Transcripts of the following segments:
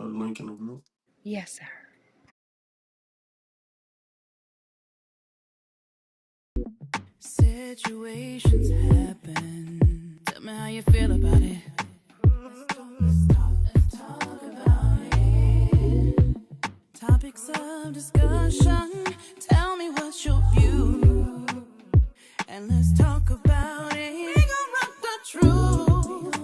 throw the link in the group? Yes, sir. Situations happen. Tell me how you feel about it. Let's talk about it. Topics of discussion. Tell me what's your view. And let's talk about it. We gon' rock the truth.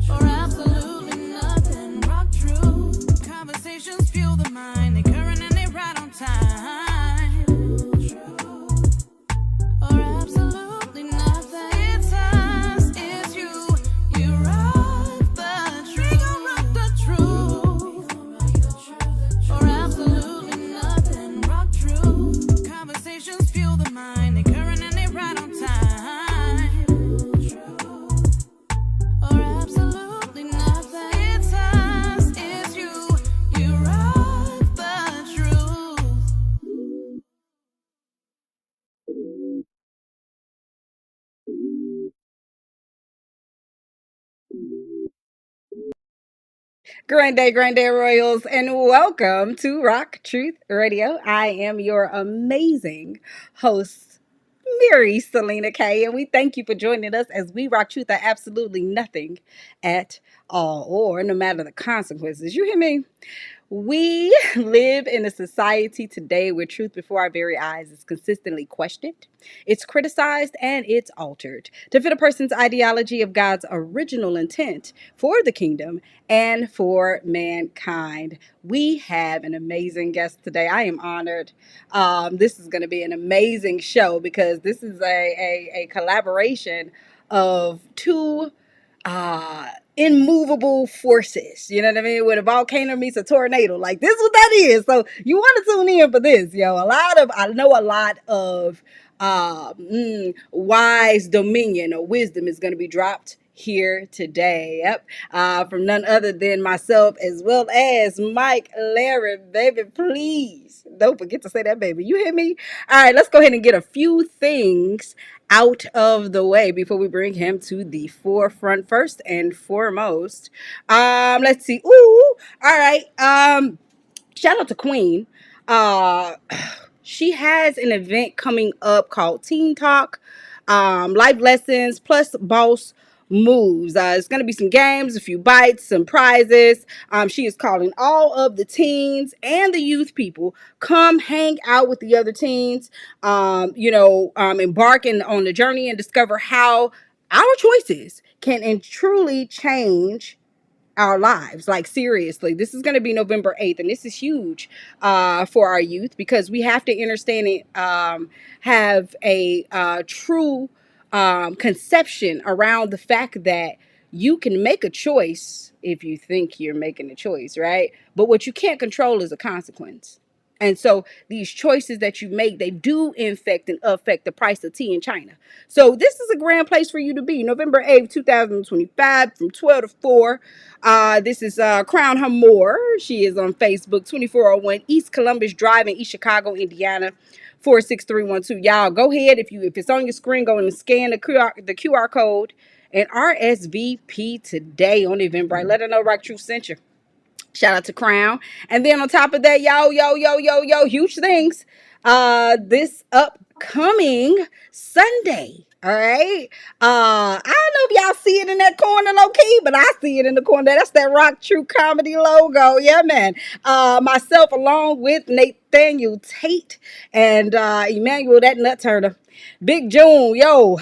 Or absolutely nothing. Rock true. Conversations fuel the mind. They current and they right on time. Or absolutely nothing. It's us, it's you. You rock the truth. We gon' rock the truth. Or absolutely nothing. Rock true. Conversations fuel the mind. They current and they right on time. Or absolutely nothing. It's us, it's you. You rock the truth. Grande Royals, and welcome to Rock Truth Radio. I am your amazing host, Mary SelenaKay, and we thank you for joining us as we rock truth at absolutely nothing at all, or no matter the consequences. You hear me? We live in a society today where truth before our very eyes is consistently questioned, it's criticized, and it's altered to fit a person's ideology of God's original intent for the kingdom and for mankind. We have an amazing guest today. I am honored. This is going to be an amazing show because this is a collaboration of two uh immovable forces. You know what I mean? When a volcano meets a tornado, like this is what that is. So you want to tune in for this, yo. I know a lot of wise dominion or wisdom is going to be dropped here today. Yep. From none other than myself as well as Mike Larry, baby. Please don't forget to say that, baby. You hear me? All right, let's go ahead and get a few things out of the way before we bring him to the forefront. First and foremost, let's see. Ooh, all right. Shout out to Queen. Uh, she has an event coming up called Teen Talk, life lessons plus boss moves. It's going to be some games, a few bites, some prizes. She is calling all of the teens and the youth people come hang out with the other teens. Embarking on the journey and discover how our choices can and truly change our lives. Like seriously, this is going to be November 8th, and this is huge for our youth because we have to understand it, have a true conception around the fact that you can make a choice if you think you're making a choice, right? But what you can't control is a consequence. And so these choices that you make, they do infect and affect the price of tea in China. So this is a grand place for you to be. November 8th, 2025 from 12 to 4. This is Crown Her More. She is on Facebook, 2401 East Columbus Drive in East Chicago, Indiana, 46312. Y'all go ahead. If it's on your screen, go and scan the QR code and RSVP today on Eventbrite. Let her know RockTrue sent you. Shout out to Crown. And then on top of that, huge things. This upcoming Sunday. All right. I don't know if y'all see it in that corner low key, but I see it in the corner. That's that Rock True Comedy logo. Yeah, man. Myself along with Nathaniel Tate and Emmanuel, that nut turner. Big June, yo.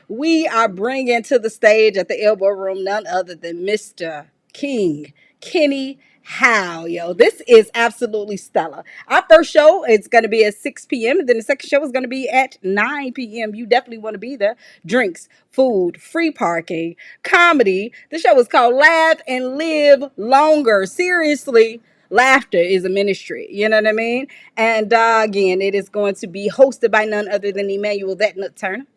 We are bringing to the stage at the Elbow Room none other than Mr. King Kenny How, yo. This is absolutely stellar. Our first show is going to be at 6 p.m. And then the second show is going to be at 9 p.m. You definitely want to be there. Drinks, food, free parking, comedy. The show is called Laugh and Live Longer. Seriously. Laughter is a ministry, you know what I mean? And again, it is going to be hosted by none other than Emmanuel That Nut Turner.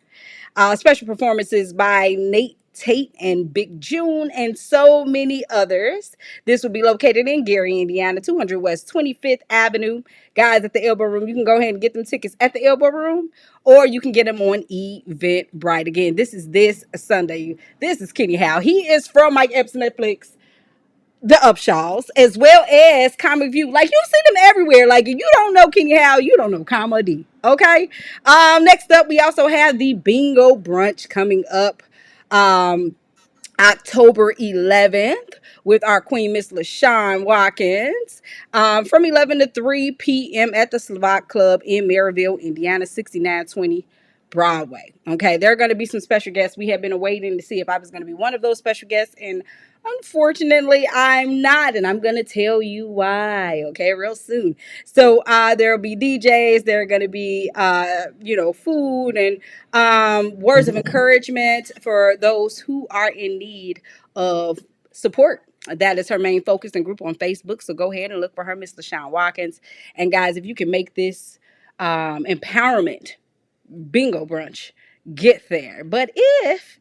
Special performances by Nate Tate and Big June and so many others. This will be located in Gary, Indiana, 200 West 25th Avenue. Guys, at the Elbow Room, you can go ahead and get them tickets at the Elbow Room, or you can get them on Eventbrite. Again, this is this Sunday. This is Kenny Howe. He is from Mike Epps Netflix. the Upshaws, as well as Comic View. Like, you see them everywhere. Like, if you don't know Kenny Howe, you don't know Comma D. Okay. Next up, we also have the Bingo Brunch coming up. October 11th with our Queen Miss LaShawn Watkins from 11 to 3 p.m. at the Slovak Club in Maryville, Indiana, 6920 Broadway. Okay, there are going to be some special guests. We have been waiting to see if I was going to be one of those special guests, and unfortunately, I'm not, and I'm going to tell you why, okay, real soon. So there will be DJs, there are going to be, food and words of encouragement for those who are in need of support. That is her main focus and group on Facebook. So go ahead and look for her, Miss LaShawn Watkins. And guys, if you can make this empowerment bingo brunch, get there. But if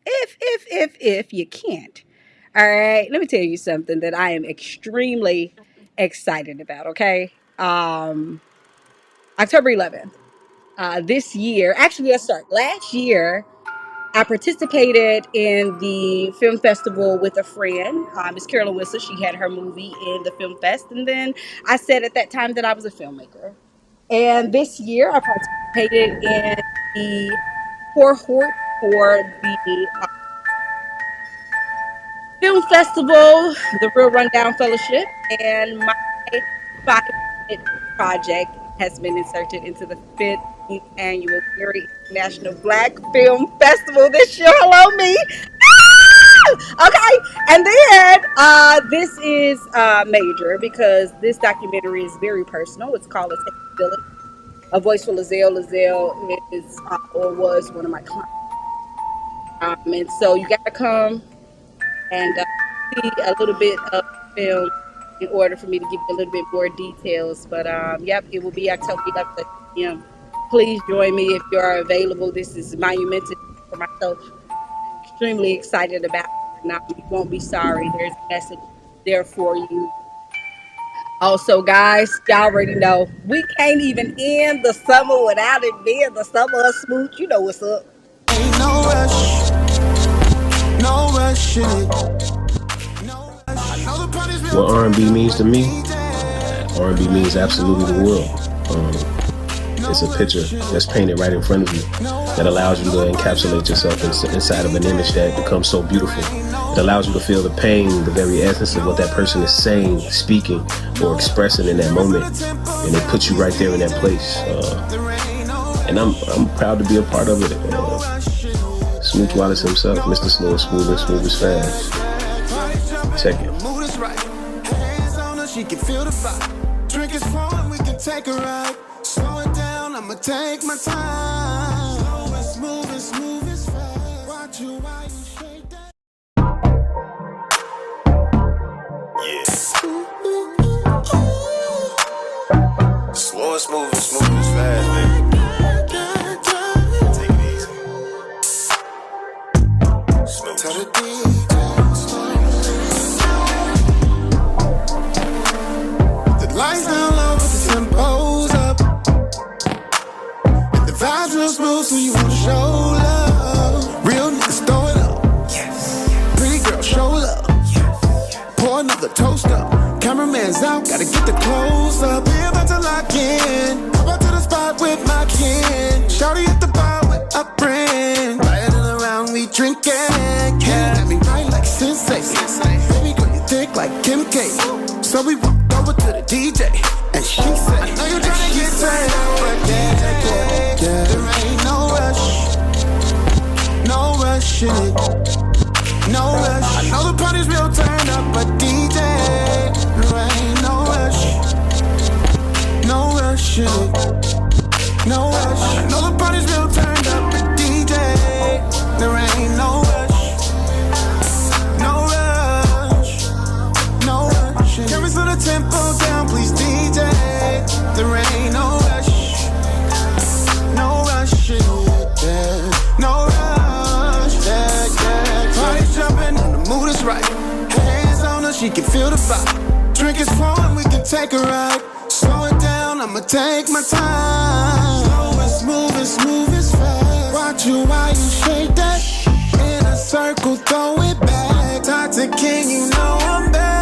you can't, all right, let me tell you something that I am extremely excited about. Okay, October 11th. This year, actually, let's start. Last year, I participated in the film festival with a friend, Miss Carolyn Whistler. She had her movie in the film fest, and then I said at that time that I was a filmmaker. And this year, I participated in the cohort for the film festival, the Real Rundown Fellowship, and my 5-minute project has been inserted into the 15th annual Gary International Black Film Festival this year. Hello, me. Okay, and then this is major because this documentary is very personal. It's called Village, A Voice for Lizelle. Lizelle is or was one of my clients, and so you got to come and see a little bit of film in order for me to give you a little bit more details. But yep, it will be October 11th at p.m. Please join me if you are available. This is monumental for myself. I'm extremely excited about it. Now, you won't be sorry. There's a message there for you. Also, guys, y'all already know we can't even end the summer without it being the summer of smooch. You know what's up. Ain't no rush, no rush in it. What R&B means to me, R&B means absolutely the world. It's a picture that's painted right in front of you that allows you to encapsulate yourself inside of an image that becomes so beautiful. It allows you to feel the pain, the very essence of what that person is saying, speaking, or expressing in that moment, and it puts you right there in that place. And I'm proud to be a part of it. Smooth Wallace himself, Mr. Slow and Smooth and Smooth is Fast. Check it. She can feel the vibe. Drink is flowing, we can take a ride. Slow it down, I'ma take my time. Slow and smooth and smooth as fast. Watch you while you shake that. Yeah. Slow and smooth as fast, baby. Take it easy. Smooth. Tell the DJ. Lights down low, but the tempo's up. And the vibes real smooth, so you wanna show love. Real niggas throw it up. Yes. Pretty girl, show love. Yes. Pour another toast up. Cameraman's out, gotta get the close up. We about to lock in. Come out to the spot with my kin. Shawty at the bar with a friend. Riding around, we drinking. Can't let me right like Sensei. Baby girl, you thick like Kim K. So we walked over to the DJ, and she said, I know you're trying to get turned up, but yeah, there ain't no rush, no rush in it, no rush. I know the party's real turned up, but DJ, there ain't no rush, no rush in it, no rush. I know the party's real turned up, but DJ, there ain't no rush. Can we slow the tempo down, please, DJ? There ain't no rush, no rush, yeah. No rush, yeah. Party's jumping and the mood is right. Hands on her, she can feel the vibe. Drink is flowing, we can take a ride. Slow it down, I'ma take my time. Slow and smooth as fast. Watch you while you shake that. In a circle, throw it back. Talk to King, you know I'm back.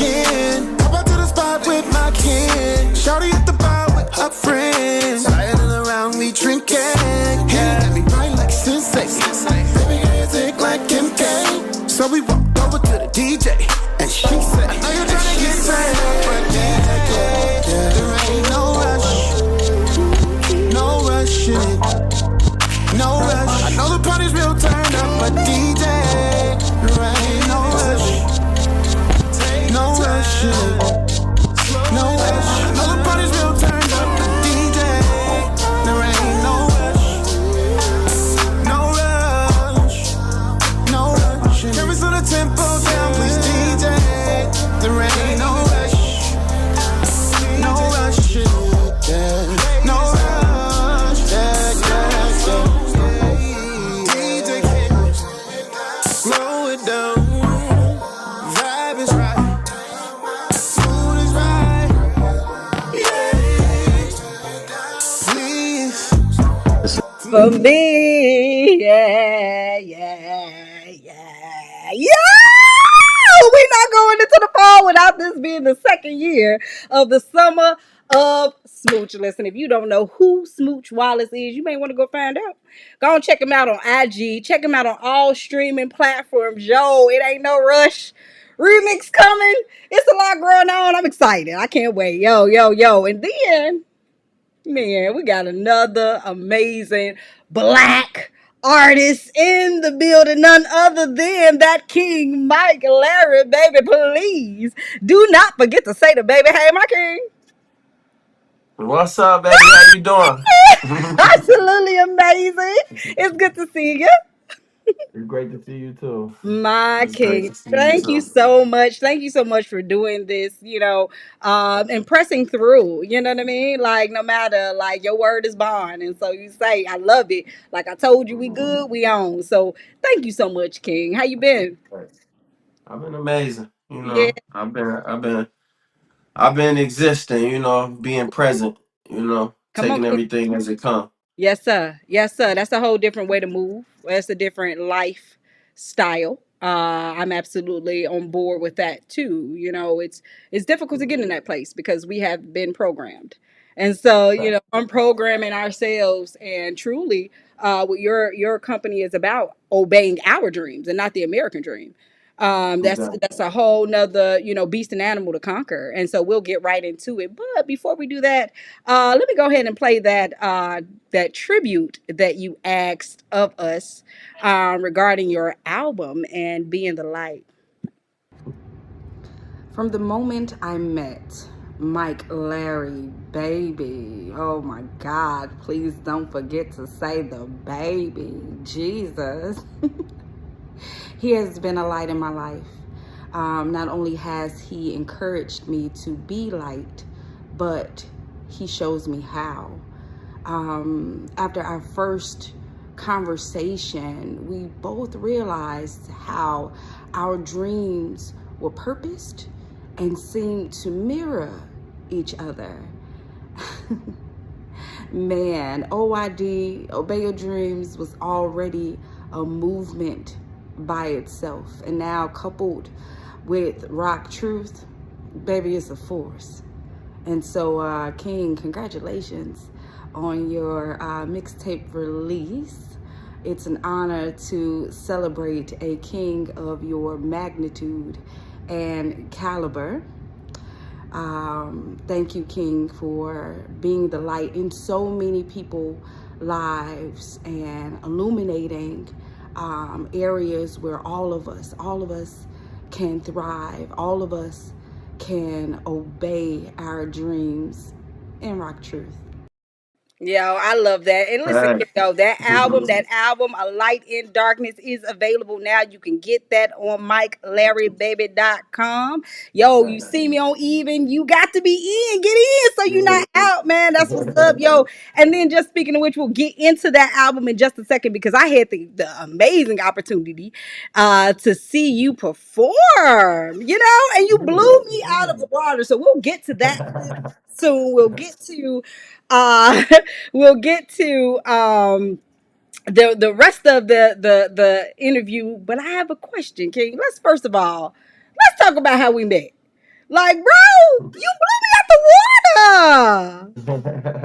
again. Pop out to the spot with my kin. Shawty at the bar with her friends. Sliding around, we drinking. Yeah, me right like Sensei. Baby, music like Kim K. So we walked over to the DJ, and she said, I know you're trying to get set, but yeah, there ain't no rush, no rushing, no rush. I know the party's real turned up, but DJ, there ain't no rush, no rushing, no rush. I know the party's real turned up, but DJ, there ain't no rush, no rush, no rush. Can we slow the tempo down, please, DJ? There ain't no rush, no rush, yeah. No rush, yeah, yeah, yeah. DJ, slow it down. Vibe is right, mood is right. Yeah, please. For me, yeah. We're not going into the fall without this being the second year of the summer of Smooch. Listen, if you don't know who Smooch Wallace is, you may want to go find out. Go and check him out on IG. Check him out on all streaming platforms. Yo, it ain't no rush. Remix coming. It's a lot going on. I'm excited. I can't wait. Yo. And then, man, we got another amazing black artist in the building, none other than that King Mike Larry, baby. Please do not forget to say to baby, hey, my king. What's up, baby? How you doing? Absolutely amazing. It's good to see you. It's great to see you too. My It's great king, to see you thank you too. so much. Thank you so much for doing this, and pressing through. You know what I mean? Like, no matter, like, your word is bond. And so you say, I love it. Like I told you, we good, we on. So thank you so much, King. How you been? I've been amazing. Yeah, I've been existing. Being present. come on, Taking King. everything as it comes. Yes, sir. Yes, sir. That's a whole different way to move. That's a different lifestyle. I'm absolutely on board with that too. It's difficult to get in that place because we have been programmed, and so unprogramming ourselves and truly, what your company is about obeying our dreams and not the American dream. Exactly. That's a whole nother beast and animal to conquer, and so we'll get right into it. But before we do that, let me go ahead and play that tribute that you asked of us regarding your album and being the light. From the moment I met Mike Larry, baby, oh my God, please don't forget to say the baby, Jesus. He has been a light in my life. Not only has he encouraged me to be light, but he shows me how. After our first conversation, we both realized how our dreams were purposed and seemed to mirror each other. Man, OID, Obey Your Dreams, was already a movement by itself. And now coupled with RockTruth, baby, it's a force. And so, King, congratulations on your mixtape release. It's an honor to celebrate a king of your magnitude and caliber. Thank you, King, for being the light in so many people's lives and illuminating areas where all of us can thrive. All of us can obey our dreams and rock truth. Yo, I love that. And listen, Hey. that album, A Light in Darkness, is available now. You can get that on MikeLarryBaby.com. Yo, you see me on Even, you got to be in. Get in so you're not out, man. That's what's up, yo. And then just speaking of which, we'll get into that album in just a second because I had the amazing opportunity to see you perform, and you blew me out of the water. So we'll get to that soon. Uh we'll get to the rest of the interview, but I have a question, King. Let's first of all, let's talk about how we met. Like, bro, you blew me out the water.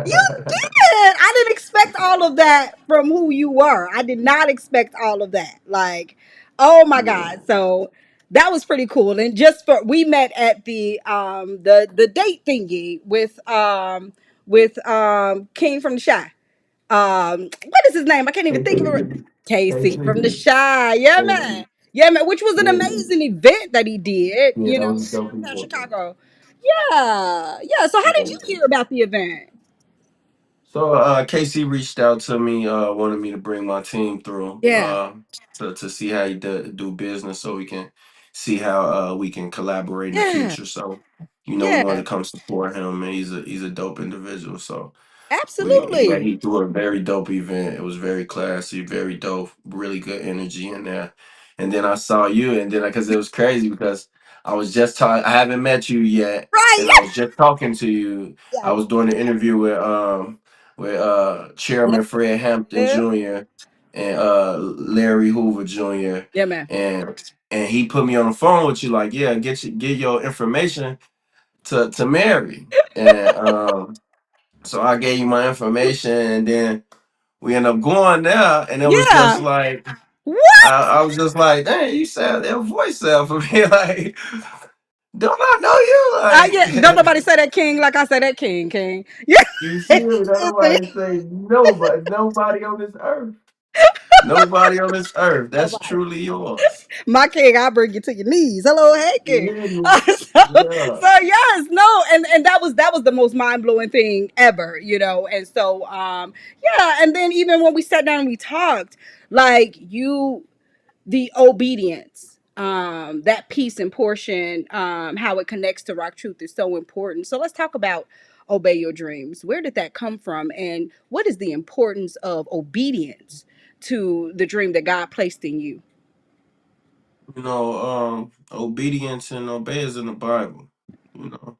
You did. I didn't expect all of that from who you were. I did not expect all of that. Like, oh my Yeah, God. So that was pretty cool. And just for we met at the date thingy with King from the Shy. What is his name? I can't even think of it. KC. Casey from the KC. Shy. Yeah, Yeah, man. Yeah, man. Which was an yeah, amazing event that he did, yeah, you that know, was dope as downtown well. Chicago. Yeah. Yeah. So how did you Yeah. hear about the event? So KC reached out to me, wanted me to bring my team through Yeah. to see how you do business, so we can see how we can collaborate in the Yeah. future. So we want Yeah. to come support him, and he's a dope individual. So Absolutely. he threw a very dope event. It was very classy, very dope, really good energy in there. And then I saw you, and then because it was crazy because I was just talking. I haven't met you yet, Right. and I was just talking to you. I Yeah. was doing an interview with Chairman Fred Hampton Yeah. Jr. and Larry Hoover Jr. Yeah, man. and he put me on the phone with you like, yeah, get your information to Mary. And so I gave you my information, and then we end up going there, and it was just Yeah. like What? I was just like, dang, you sound that voice sound for me like, don't I know Yeah. you? Don't Like nobody say that, King. Like I said, that King, King. Yeah. you see me, don't nobody say nobody on this earth. Nobody on this earth. That's Nobody. truly yours. My King, I'll bring you to your knees. Hello, hey, You King. hear me? Yeah. So yes, no, and that was the most mind blowing thing ever, you know. And so yeah, and then even when we sat down and we talked, like the obedience, that piece and portion, how it connects to Rock Truth is so important. So let's talk about obey your dreams. Where did that come from, and what is the importance of obedience to the dream that God placed in you? Obedience and obey is in the Bible. You know,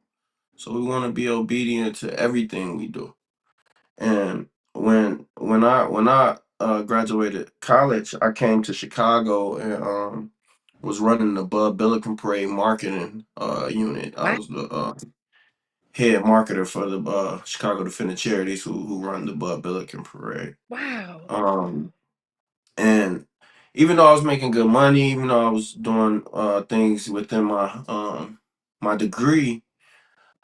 so we want to be obedient to everything we do. And when I graduated college, I came to Chicago and was running the Bud Billiken Parade marketing unit. I Wow. was the head marketer for the Chicago Defender Charities who run the Bud Billiken Parade. Wow. Um, and even though I was making good money, even though I was doing things within my degree,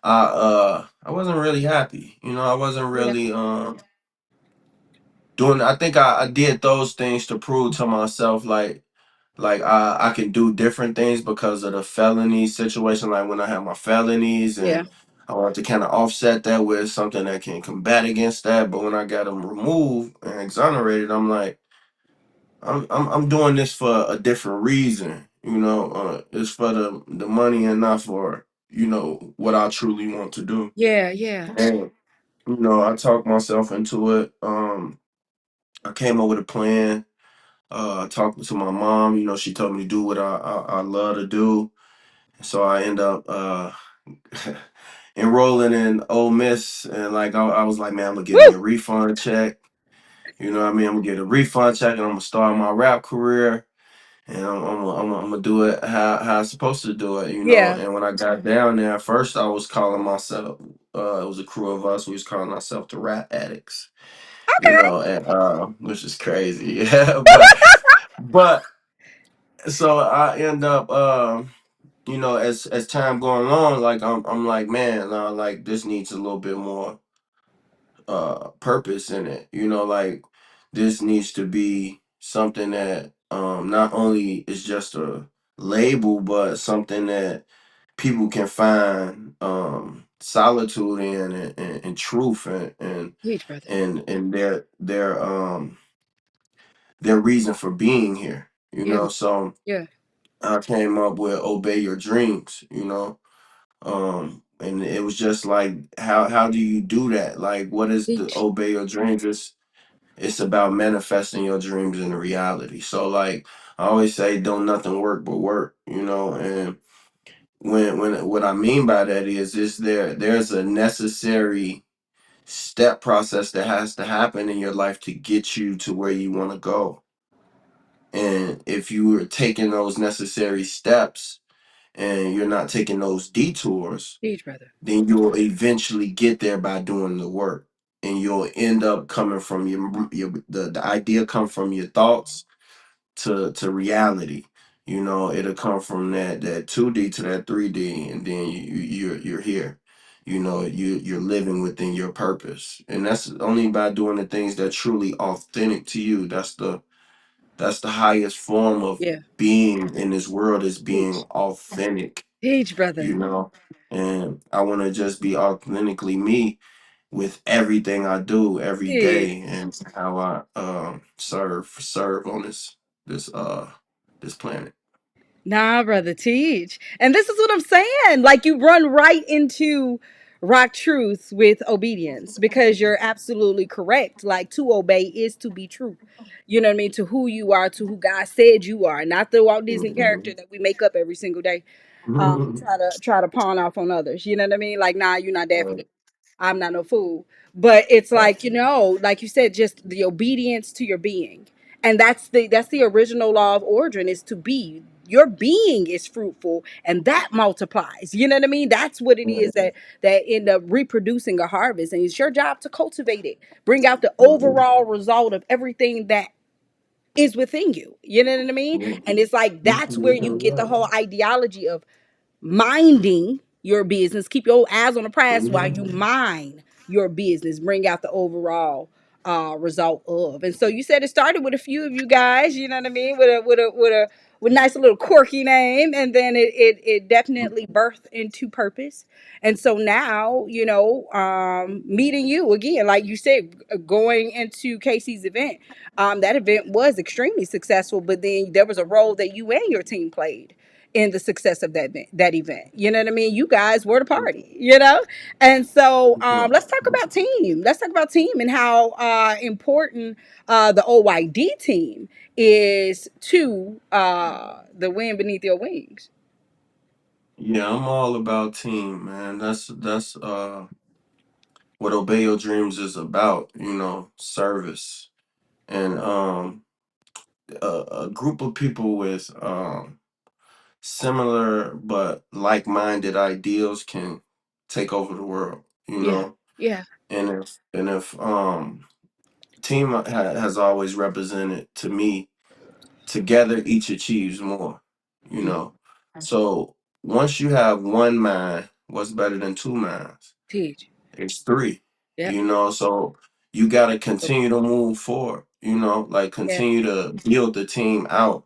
I wasn't really happy. I wasn't Yeah. really doing. I think I did those things to prove to myself like I can do different things because of the felony situation. Like when I had my felonies, Yeah. and I wanted to kind of offset that with something that can combat against that. But when I got them removed and exonerated, I'm like, I'm doing this for a different reason. It's for the money and not for what I truly want to do. Yeah. Yeah. And I talked myself into it. I came up with a plan. Talking to my mom, she told me to do what I love to do. So I end up enrolling in Ole Miss, and like I was like, man, I'm gonna get me Woo. a refund check. You know what I mean? I'm gonna get a refund check, and I'm gonna start my rap career, and I'm gonna do it how I'm supposed to do it. Yeah. And when I got down there, at first I was calling myself. It was a crew of us. We was calling ourselves the Rap Addicts. And which is crazy. Yeah, but so I end up as time going on, like I'm like, man, like this needs a little bit more purpose in it. Like this needs to be something that not only is just a label, but something that people can find solitude in, and truth, Huge brother. and their reason for being here. Yeah. So Yeah. I came up with Obey Your Dreams. And it was just like, how do you do that? Like, what is the Teach. Obey Your Dreams? It's about manifesting your dreams into reality. So like I always say, don't nothing work but work. And when what I mean by that is there's a necessary step process that has to happen in your life to get you to where you want to go. And if you were taking those necessary steps and you're not taking those detours, Teach, brother. then you'll eventually get there by doing the work. And you'll end up coming from the idea come from your thoughts to reality. You know, it'll come from that 2D to that 3D, and then you're here. You know, you're living within your purpose. And that's only by doing the things that truly authentic to you. That's the highest form of Yeah. being in this world, is being Teach. authentic, Teach, brother. you know. And I want to just be authentically me with everything I do every Teach. day, and how I serve on this this planet. Nah, brother, teach. And this is what I'm saying. Like you run right into rock truth with obedience because you're absolutely correct. Like to obey is to be true. You know what I mean? To who you are, to who God said you are, not the Walt Disney character Mhm. that we make up every single day. Try to pawn off on others. You know what I mean? Like, nah, you're not Daffy. Right. I'm not no fool. But it's like, Facts. you know, like you said, just the obedience to your being. And that's the original law of origin is to be. Your being is fruitful and that multiplies. You know what I mean? That's what it is Right. that end up reproducing a harvest. And it's your job to cultivate it. Bring out the Mhm. overall result of everything that is within you. You know what I mean? Mhm. And it's like that's where you get the whole ideology of minding your business. Keep your eyes on the prize while you Mhm. mind your business. Bring out the overall result of. And so you said it started with a few of you guys. You know what I mean? With a nice little quirky name, and then it definitely birthed into purpose. And so now, you know, meeting you again, like you said, going into Casey's event, that event was extremely successful. But then there was a role that you and your team played in the success of that event. You know what I mean? You guys were the party, you know? And so let's talk about team. Let's talk about team and how important the OYD team is to the wind beneath your wings. Yeah, I'm all about team, man. That's what Obey Your Dreams is about, you know, service. And a group of people with similar but like-minded ideals can take over the world, you Yeah. know. Yeah. And if team has always represented to me, together each achieves more, you Mm. know. So once you have one mind, what's better than two minds? Teach. It's three, Yep. you know. So you got to continue to move forward, you know, like Yeah. continue to build the team out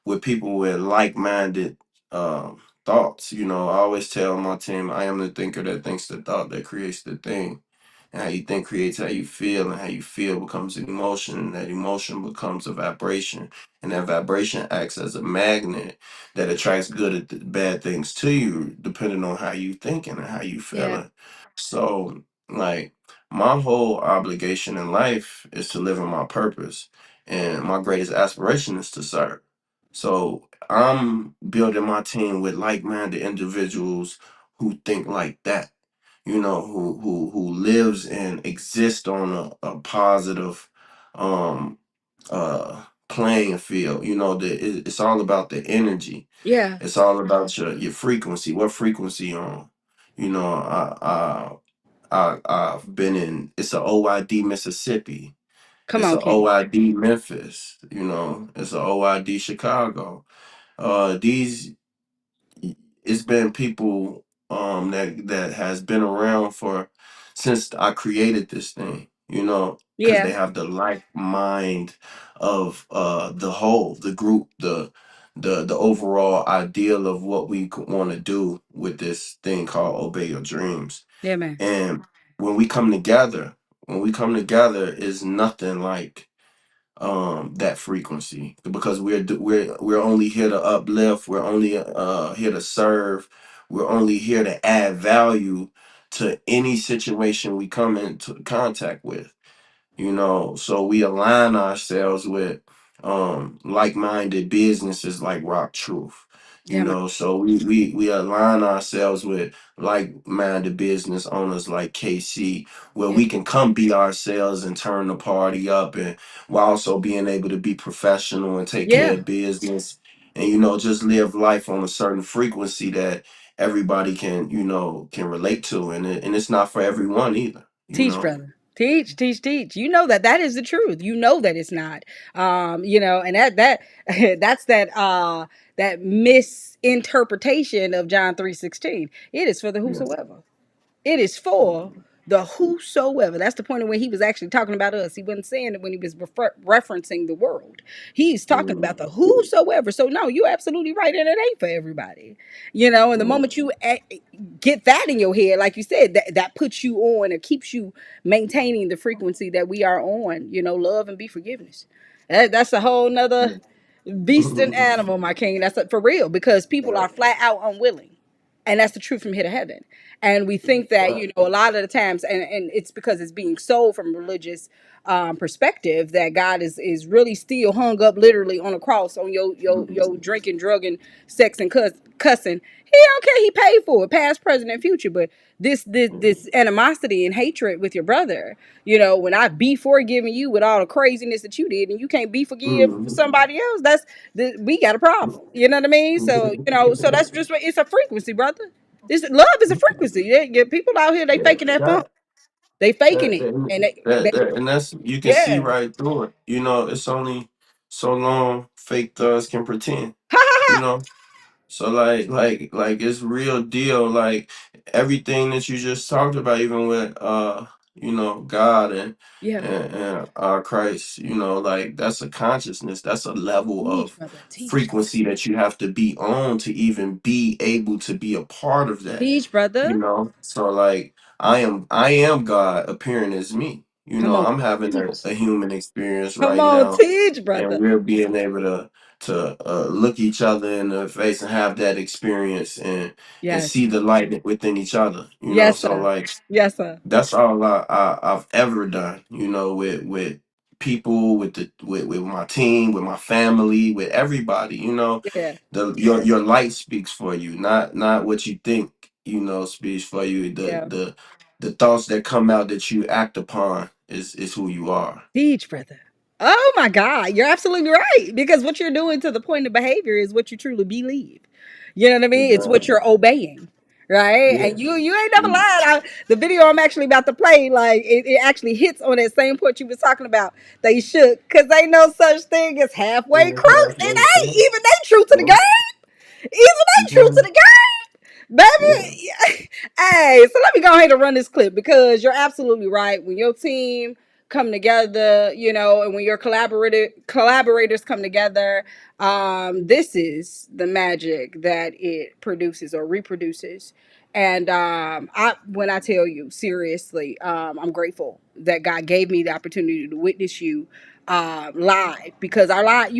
with people with like-minded thoughts. You know, I always tell my team, I am the thinker that thinks the thought that creates the thing. And how you think creates how you feel, and how you feel becomes emotion, and that emotion becomes a vibration, and that vibration acts as a magnet that attracts good and bad things to you, depending on how you thinking and how you Yeah. feeling. So, like, my whole obligation in life is to live in my purpose, and my greatest aspiration is to serve. So, I'm building my team with like-minded individuals who think like that, you know, who lives and exists on a positive um playing field. You know, it's all about the energy. Yeah. It's all about your frequency. What frequency you on? You know, I've been in. It's a OID Mississippi. Come It's on, a King. OID Memphis. You know, it's a OID Chicago. These it's been people that has been around for since I created this thing, you know, because Yeah. they have the like mind of the whole, the group, the overall ideal of what we want to do with this thing called Obey Your Dreams. Yeah, man. And when we come together, is nothing like that frequency, because we're only here to uplift, we're only here to serve, we're only here to add value to any situation we come into contact with, you know. So we align ourselves with like-minded businesses like Rock Truth, you Yeah, man. know. So we align ourselves with like-minded business owners like KC, where Yeah. we can come be ourselves and turn the party up, and while also being able to be professional and take care Yeah. of business and just live life on a certain frequency that everybody can relate to, and it's not for everyone either. Teach, brother. Teach, teach, teach. You know that is the truth. You know that it's not. And that that's that misinterpretation of John 3:16. It is for the Yeah. whosoever. It is for the whosoever. That's the point of when he was actually talking about us. He wasn't saying it when he was referencing the world. He's talking about the whosoever. So no, you're absolutely right, and it ain't for everybody. And the moment you get that in your head, like you said, that puts you on or keeps you maintaining the frequency that we are on. Love and be forgiveness. That's a whole nother beast and animal, my king. That's for real, because people are flat out unwilling. And that's the truth from here to heaven. And we think that, a lot of the times, and it's because it's being sold from a religious perspective, that God is really still hung up literally on a cross on your drinking, drugging, sex, and cussing. He don't care. He paid for it, past, present, and future. But this animosity and hatred with your brother, when I be forgiving you with all the craziness that you did, and you can't be forgive somebody else, we got a problem. You know what I mean? So so that's just what it's a frequency, brother. This love is a frequency. Yeah, people out here, they faking that funk. They faking it, and And that's, you can see yeah. right through it. It's only so long fake thugs can pretend. Ha ha You ha. know, so like it's real deal. Like everything that you just talked about, even with God Yeah. and Christ. Like that's a consciousness. That's a level Teach, of brother. Teach. frequency that you have to be on to even be able to be a part of that. Teach, brother. So like I am God appearing as me. Come on. I'm having Teach. a human experience Come right on, now, teach, and brother. we're being able to look each other in the face and have that experience and Yes. see the light within each other. Yes, So sir. like Yes, sir. that's all I've ever done. With people, with my team, with my family, with everybody. Yeah. Your light speaks for you, not what you think. Speaks for you. Yeah. The thoughts that come out that you act upon is who you are. Teach, brother. Oh my God, you're absolutely right. Because what you're doing to the point of behavior is what you truly believe. You know what I mean? It's what Exactly. you're obeying. Right. Yeah. And you ain't never lied. The video I'm actually about to play, like it actually hits on that same point you was talking about. They should, because ain't no such thing as halfway crooks. It ain't even they true to the game. Even they true to the game. Baby, hey, so let me go ahead and run this clip, because you're absolutely right. When your team come together, and when your collaborators come together, this is the magic that it produces or reproduces. And when I tell you seriously, I'm grateful that God gave me the opportunity to witness you live, because our live,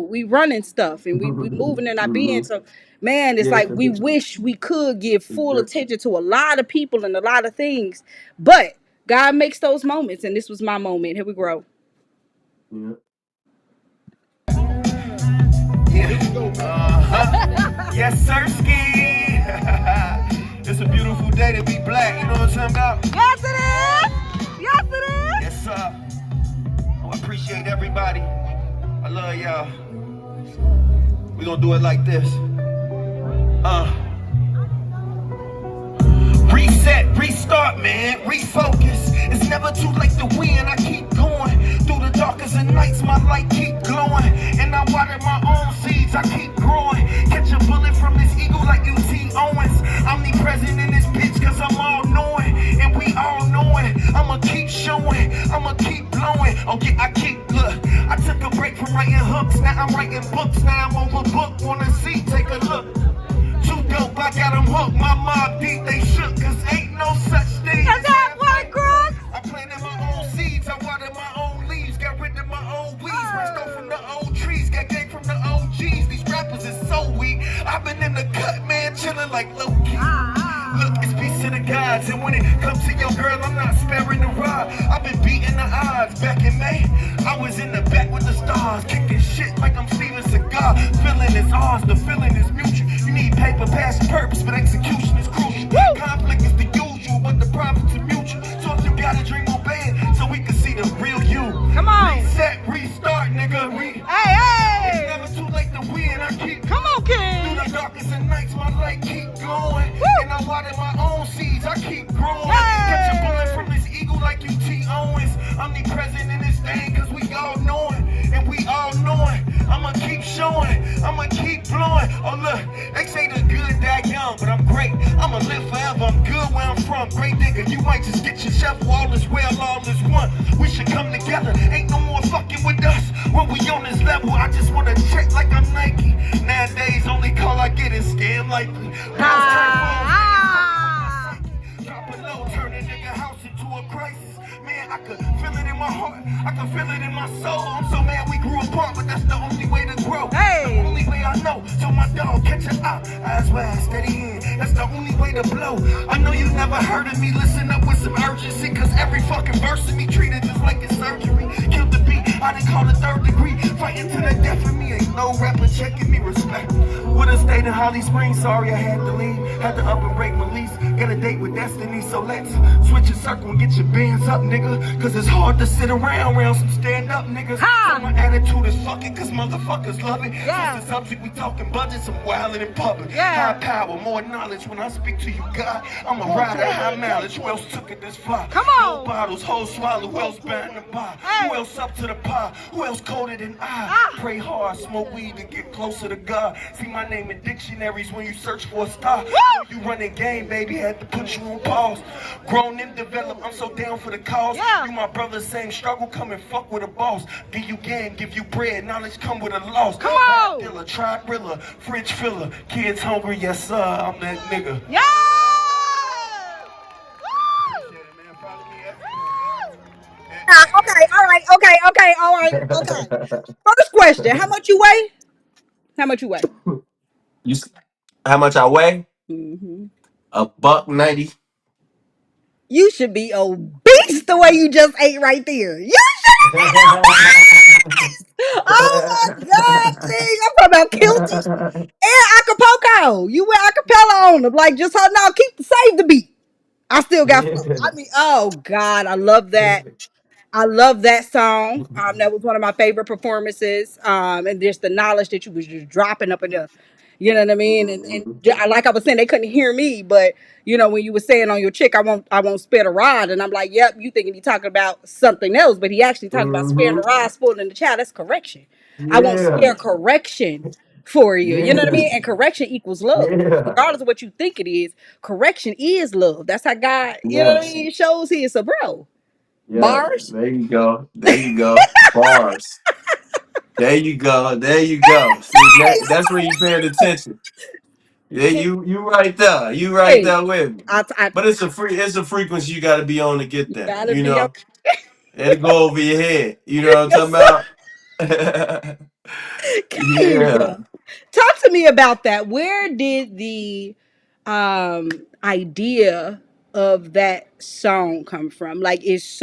we running stuff, and we moving in our being. So man, it's Yeah, like we wish we could give full attention to a lot of people and a lot of things, but God makes those moments, and this was my moment. Here we grow. yeah. Yes, sir, ski. It's a beautiful day to be black. You know what I'm talking about? Yes, it is. Yes, it is. Yes, sir. Oh, I appreciate everybody. I love y'all. We gonna do it like this. Reset, restart, man, refocus. It's never too late to win. I keep going through the darkest of nights. My light keep glowing, and I water my own seeds. I keep growing. Catch a bullet from this eagle like UT Owens. Omnipresent in this bitch, cause I'm all knowing, and we all knowing. I'ma keep showing, I'ma keep blowing. Okay, look, I took a break from writing hooks. Now I'm writing books. Now I'm overbooked. Wanna see? Take a look. Too dope, I got them hooked. My mob deep, they shook, cause ain't no such thing. Cause that one crook. I planted my own seeds, I watered my own leaves, got rid of my old weeds, let's go from the old trees, got game from the OGs. These rappers is so weak. I've been in the cut, man, chilling like low-key. Look, it's peace to the gods, and when it comes to your girl, I'm not sparing the rod. I've been beating the odds. Back in May, I was in the back with the stars, kicking shit like I'm Steven Seagal. Feeling is ours, the feeling is mutual. You need paper, passion, purpose, but execution is crucial. Conflict is the usual, but the profits are mutual. So if you gotta dream, obey it, so we can see the real you. Come on. Reset, restart, nigga. Hey, hey. It's never too late to win. I keep I water my own seeds, I keep growing. Catch a bullet from this eagle like you T. Owens. Omnipresent in this thing, cause we all knowing, and we all knowing. I'ma keep showing, I'ma keep blowing. Oh look, they say the good die young, but I'm great. I'ma live forever, I'm good where I'm from. Great nigga, you might just get your shovel. All is well, all is one. We should come together, ain't no more fucking with us. When we on this level, I just wanna check like I'm Nike. Nowadays, only call I get is scam likely. Drop a low, turn a nigga house into a crisis. Man, I could feel it in my heart, I can feel it in my soul. I'm so mad we grew apart, but that's the only way to grow. Hey. The only way I know. So my dog, catch it out, eyes wide, steady in. That's the only way to blow. I know you never heard of me, listen up with some urgency. Cause every fucking verse of me treated just like it's surgery. Killed the beat, I didn't call it third degree. Fighting to the death of me, ain't no rapper checking me, respect. Would've stayed in Holly Springs, sorry I had to leave. Had to up and break my lease, get a date with destiny. So let's switch a circle and get your bands up, nigga. Cause it's hard to sit around some stand-up niggas. So my attitude is fuck it, cause motherfuckers love it. Yeah. Since the subject we talking budgets, I'm wildin' in public. Yeah. High power, more knowledge when I speak to you, God. I'm a rider, high mileage. Who else took it this far? Come on. No bottles, whole swallow. Who else buying the bar? Hey. Who else up to the pie? Who else coded in I? Pray hard, smoke weed to get closer to God. See my name in dictionaries when you search for a star. You running game, baby, had to put you on pause. Grown and developed, I'm so down for the cause. Yeah. You my brother, same struggle, come and fuck with a boss. Give you game, give you bread, knowledge come with a loss. Come on. Dealer, tribe riller, fridge filler, kids hungry, yes sir, I'm that nigga. Yeah. Okay, all right, okay, all right, okay. First question: how much you weigh? How much you weigh? You, how much I weigh? Mm-hmm. $190. You should be obese the way you just ate right there. You should be obese. Oh my God, thing. I'm talking about kilties and Acapulco. You went acapella on them, like just how now keep save the beat. I still got flow. I mean, oh God, I love that. I love that song. That was one of my favorite performances. And just the knowledge that you was just dropping up in the, you know what I mean? Like I was saying, they couldn't hear me, but you know, when you were saying on your chick, I won't spare the rod. And I'm like, yep, you thinking he talking about something else, but he actually talking about sparing the Mm-hmm. rod, spoiling the child. That's correction. I won't Yeah. spare correction for you. You know what I Yeah. mean? And correction equals love. Yeah. Regardless of what you think it is, correction is love. That's how God, you know what I Yes. mean, shows he is a bro. Yes. Bars. There you go. There you go. Bars. There you go. There you go. See, that's where you paying attention. Yeah, you right there. You right Hey, there with me. I But it's a frequency you got to be on to get you that. gotta You be know, it'll go over your head. You know what yes, I'm sir. talking about? King. Yeah. Talk to me about that. Where did the idea of that song come from? Like it's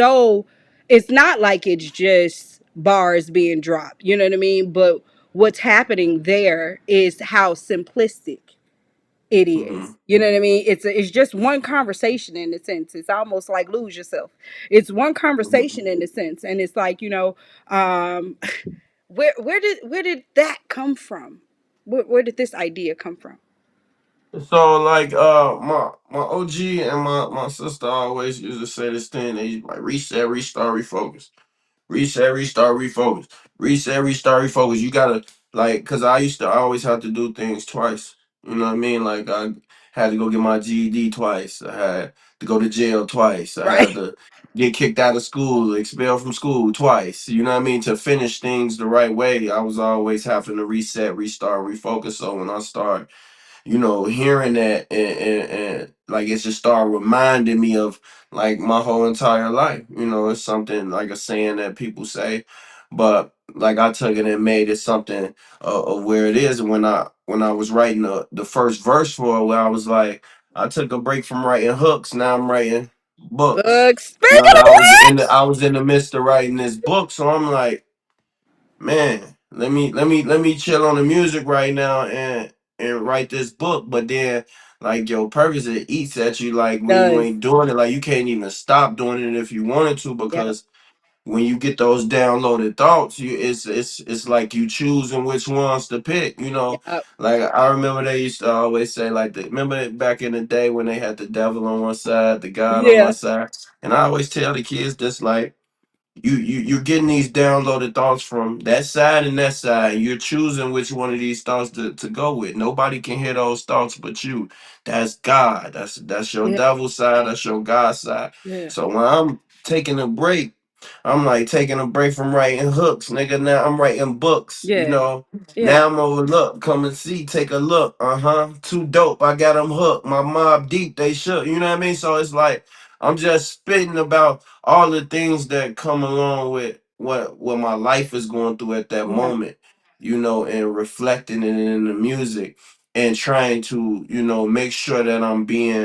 not like it's just bars being dropped, you know what I mean? But what's happening there is how simplistic it Hmm. is. You know what I mean? It's just one conversation in a sense. It's almost like lose yourself. It's one conversation in a sense. And it's like, um where did that come from? Where did this idea come from? So like my OG and my sister always used to say this thing. They used to like reset, restart, refocus. Reset, restart, refocus. Reset, restart, refocus. You gotta like, cause I always have to do things twice. You know what I mean? Like I had to go get my GED twice. I had to go to jail twice. I Right. had to get kicked out of school, expelled from school twice. You know what I mean? To finish things the right way, I was always having to reset, restart, refocus. So when I start hearing that and like it just started reminding me of like my whole entire life. It's something like a saying that people say, but like I took it and made it something of where it is. And when I was writing the first verse for it, where I was like, I took a break from writing hooks. Now I'm writing books. Look, speaking And of which, I was in the midst of writing this book, so I'm like, man, let me chill on the music right now and write this book. But then like your purpose, it eats at you like when you does. ain't doing it, like you can't even stop doing it if you wanted to, Yep. because when you get those downloaded thoughts, it's like you choosing which ones to pick. Yep. Like I remember they used to always say like remember back in the day when they had the devil on one side, the God on one Yeah. side, and I always tell the kids this like you're getting these downloaded thoughts from that side and that side, and you're choosing which one of these thoughts to go with. Nobody can hear those thoughts but you. That's God. That's your Yeah. devil side, that's your God side. Yeah. So when I'm taking a break, I'm like taking a break from writing hooks, nigga. Now I'm writing books, Yeah. Yeah. now I'm overlooked. Come and see, take a look. Too dope. I got them hooked. My mob deep, they shook. You know what I mean? So it's like I'm just spitting about all the things that come along with what my life is going through at that Yeah. moment, and reflecting it in the music and trying to, make sure that I'm being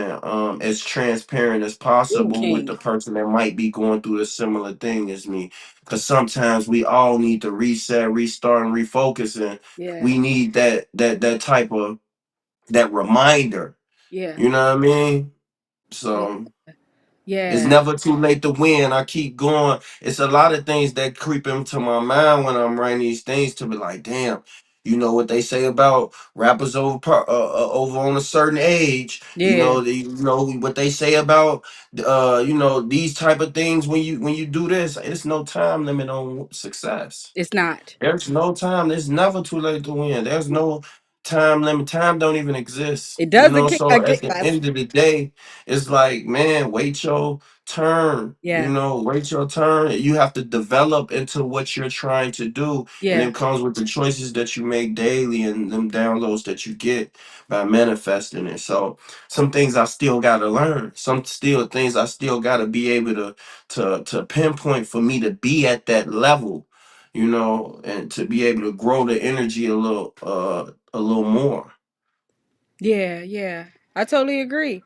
as transparent as Ooh, possible with the King. person that might be going through a similar thing as me. Cause sometimes we all need to reset, restart, and refocus, and Yeah. we need that type of that reminder. Yeah. You know what I mean? Yeah. So it's Yeah. never too late to win. I keep going. It's a lot of things that creep into my mind when I'm writing these things to be like, damn, you know what they say about rappers over on a certain age. Yeah. You know what they say about these type of things when you do this. It's no time limit on success. It's not. There's no time. It's never too late to win. There's no time limit. Time don't even exist. It doesn't So again. at the end of the day, it's like, man, wait your turn. Yeah. Wait your turn. You have to develop into what you're trying to do. And Yeah. it comes with the choices that you make daily and them downloads that you get by manifesting it. So some things I still gotta learn. Some still things I still gotta be able to pinpoint for me to be at that level, and to be able to grow the energy a little more. Yeah, yeah. I totally agree.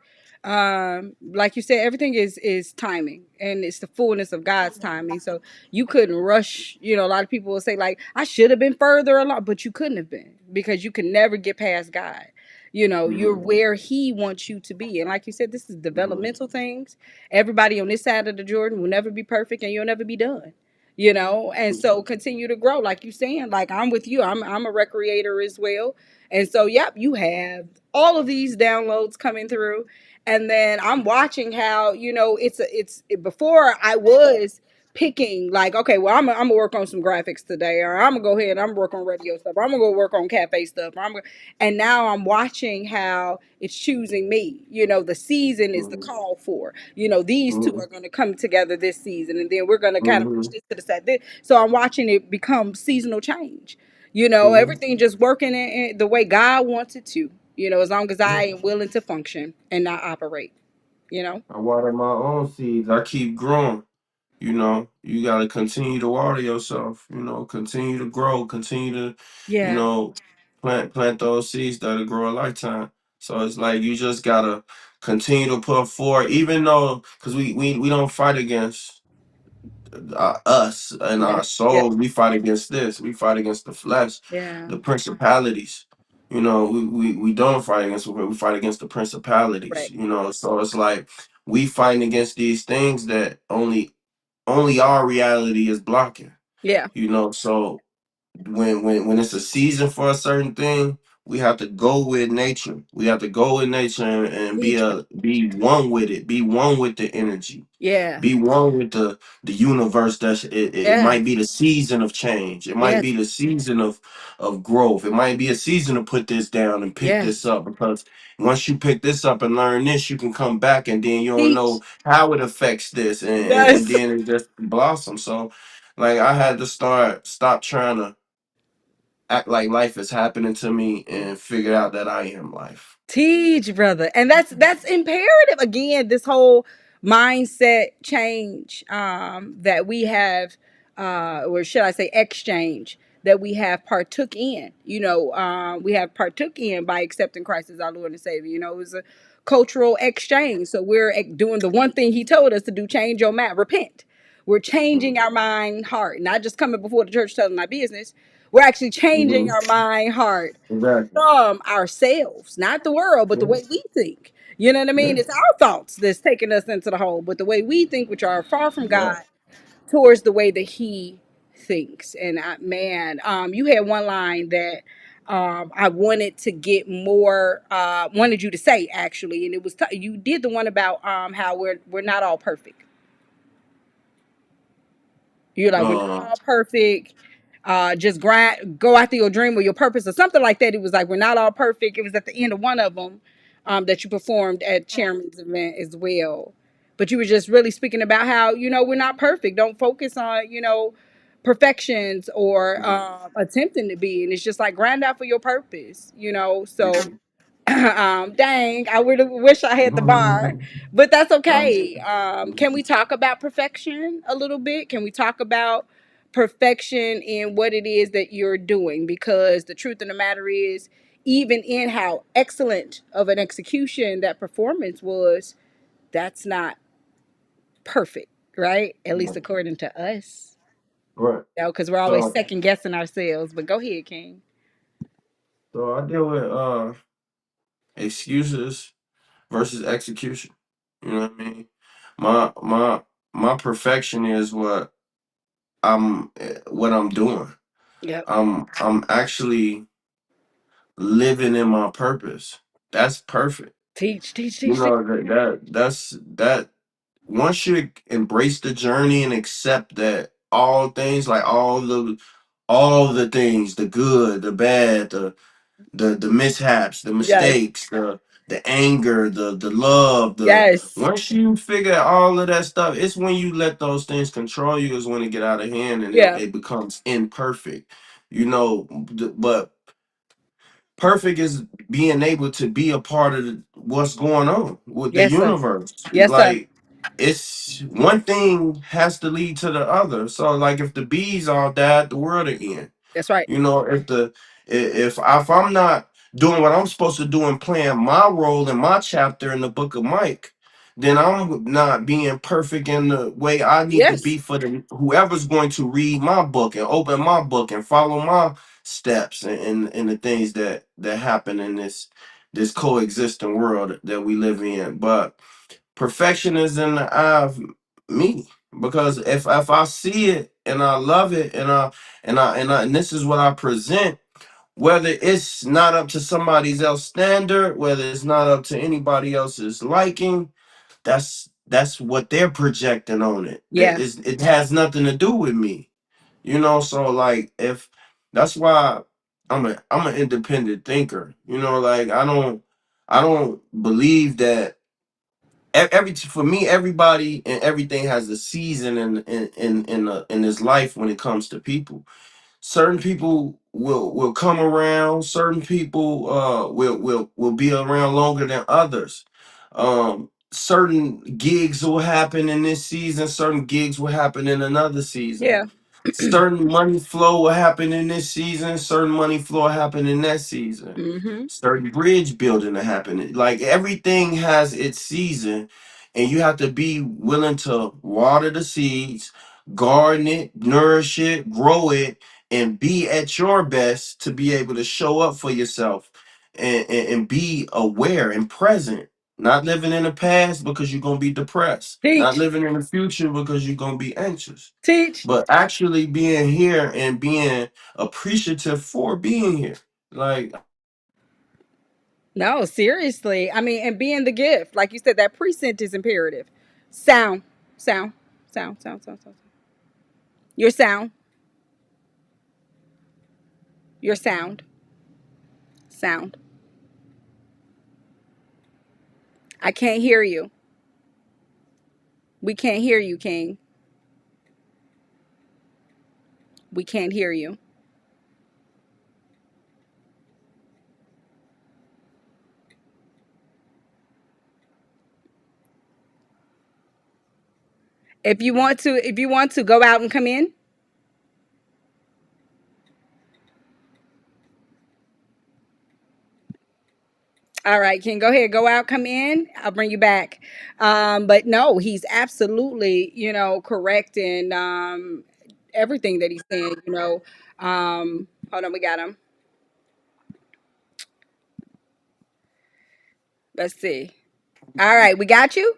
Like you said, everything is timing, and it's the fullness of God's timing. So you couldn't rush, a lot of people will say like I should have been further along, but you couldn't have been because you can never get past God. You're Mhm, where he wants you to be. And like you said, this is mhm, developmental things. Everybody on this side of the Jordan will never be perfect and you'll never be done. And so continue to grow. Like you saying, like I'm with you. I'm a recreator as well. And so, yep, you have all of these downloads coming through. And then I'm watching how, before I was picking like, okay, well, I'm gonna work on some graphics today, or I'm gonna go ahead and I'm gonna work on radio stuff, or I'm gonna go work on cafe stuff, and now I'm watching how it's choosing me. The season is the mhm, call for, these two mhm, are gonna come together this season, and then we're gonna kind of push mhm, this to the side. So I'm watching it become seasonal change. mhm. Everything just working in the way God wants it to, as long as I am willing to function and not operate, you know? I water my own seeds. I keep growing. You got to continue to water yourself. Continue to grow. Continue to, you Yeah. know, plant those seeds that'll grow a lifetime. So it's like you just gotta continue to put forward, even though, because we don't fight against us and Yeah. our Yeah. soul. We fight against this. We fight against the flesh, Yeah. the principalities. We don't fight against. We fight against the principalities. Right. So it's like we fighting against these things that only our reality is blocking. Yeah. So when it's a season for a certain thing, we have to go with nature. We have to go with nature and Teach. be one with it. Be one with the energy. Yeah. Be one with the universe. It Yes. might be the season of change. It might Yes. be the season of growth. It might be a season to put this down and pick this Yes. up, because once you pick this up and learn this, you can come back and then you don't Teach. know how it affects this, and Yes. then it just blossoms. So like I had to stop trying to act like life is happening to me and figure out that I am life. Teach, brother. And that's imperative. Again, this whole mindset change that we have, or should I say exchange that we have partook in. We have partook in by accepting Christ as our Lord and Savior. It was a cultural exchange. So we're doing the one thing he told us to do: change your mind, repent. We're changing our mind, heart, not just coming before the church telling our business. We're actually changing Mm-hmm. our mind, heart Exactly. from ourselves, not the world, but the Yeah. way we think. You know what I Yeah. mean? It's our thoughts that's taking us into the hole, but the way we think, which are far from Yeah. God, towards the way that he thinks. And man, you had one line that I wanted to get more, wanted you to say actually, and it was you did the one about how we're not all perfect. You're like, we're not Um, all perfect. Just grind, go after your dream or your purpose or something like that. It was like, we're not all perfect. It was at the end of one of them that you performed at Chairman's event as well. But you were just really speaking about how, we're not perfect. Don't focus on, perfections or attempting to be. And it's just like grind out for your purpose. So dang, I would have wish I had the bar, but that's okay. Can we talk about perfection a little bit? Can we talk about perfection in what it is that you're doing? Because the truth of the matter is, even in how excellent of an execution that performance was, that's not perfect, right? At least according to us. right. Because we're always So, second guessing ourselves. But go ahead, King. so I deal with excuses versus execution. You know what I mean? My my my perfection is what I'm doing. Yep. I'm actually living in my purpose. That's perfect. Teach, teach, You teach, teach. know that once you embrace the journey and accept that all things, like all the things, the good, the bad, the mishaps, the Yes. mistakes, the anger, the love, the Yes. once you figure out all of that stuff, it's when you let those things control you is when it get out of hand and it, Yeah. it becomes imperfect. But perfect is being able to be a part of what's going on with the Yes, sir. universe. Yes, sir. Like it's one thing has to lead to the other. So like if the bees all died, the world would end. That's right. If I'm not doing what I'm supposed to do and playing my role in my chapter in the book of Mike, then I'm not being perfect in the way I need to Yes. be for the whoever's going to read my book and open my book and follow my steps and the things that happen in this coexisting world that we live in. But perfection is in the eye of me, because if I see it and I love it and this is what I present, whether it's not up to somebody else's standard, whether it's not up to anybody else's liking, that's what they're projecting on it. Yeah. It has nothing to do with me. So like if that's why I'm an independent thinker. Like I don't believe that every for me everybody and everything has a season in this life when it comes to people. Certain people will come around, certain people will be around longer than others. Certain gigs will happen in this season, certain gigs will happen in another season. Yeah. Certain money flow will happen in this season, certain money flow will happen in that season. Mm-hmm. Certain bridge building to happen. Like everything has its season, and you have to be willing to water the seeds, garden it, nourish it, grow it, and be at your best to be able to show up for yourself and be aware and present. Not living in the past because you're gonna be depressed. Not Teach. living in the future because you're gonna be anxious, Teach. but actually being here and being appreciative for being here. Like, No, seriously. I mean, and being the gift, like you said, that present is imperative. Sound, sound, sound, sound, sound, sound. Your sound, your sound, sound. I can't hear you. We can't hear you, King. We can't hear you. If you want to go out and come in. All right, King, go ahead, go out, come in. I'll bring you back. But no, he's absolutely, correct in everything that he's saying. Hold on, we got him. Let's see. All right, we got you.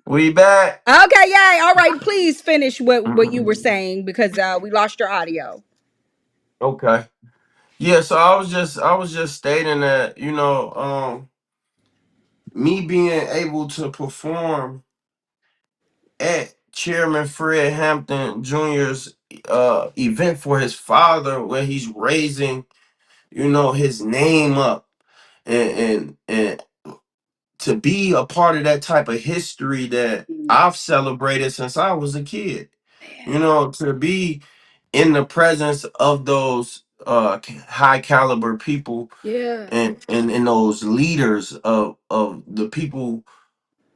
We back. Okay, yay. All right, please finish what you were saying because we lost your audio. Okay. Yeah, so I was just stating that, me being able to perform at Chairman Fred Hampton Jr.'s event for his father, where he's raising, his name up, and to be a part of that type of history that Mm, I've celebrated since I was a kid. man. To be in the presence of those high caliber people, Yeah. and those leaders of the people,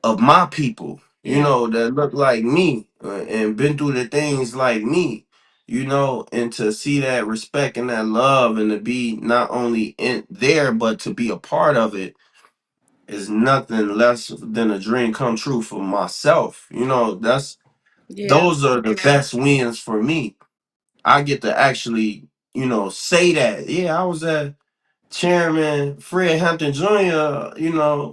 of my people, Yeah. that look like me, and been through the things like me, and to see that respect and that love, and to be not only in there but to be a part of it, is nothing less than a dream come true for myself. Yeah. Those are the best wins for me. I get to actually, say that, yeah, I was at Chairman Fred Hampton Jr.,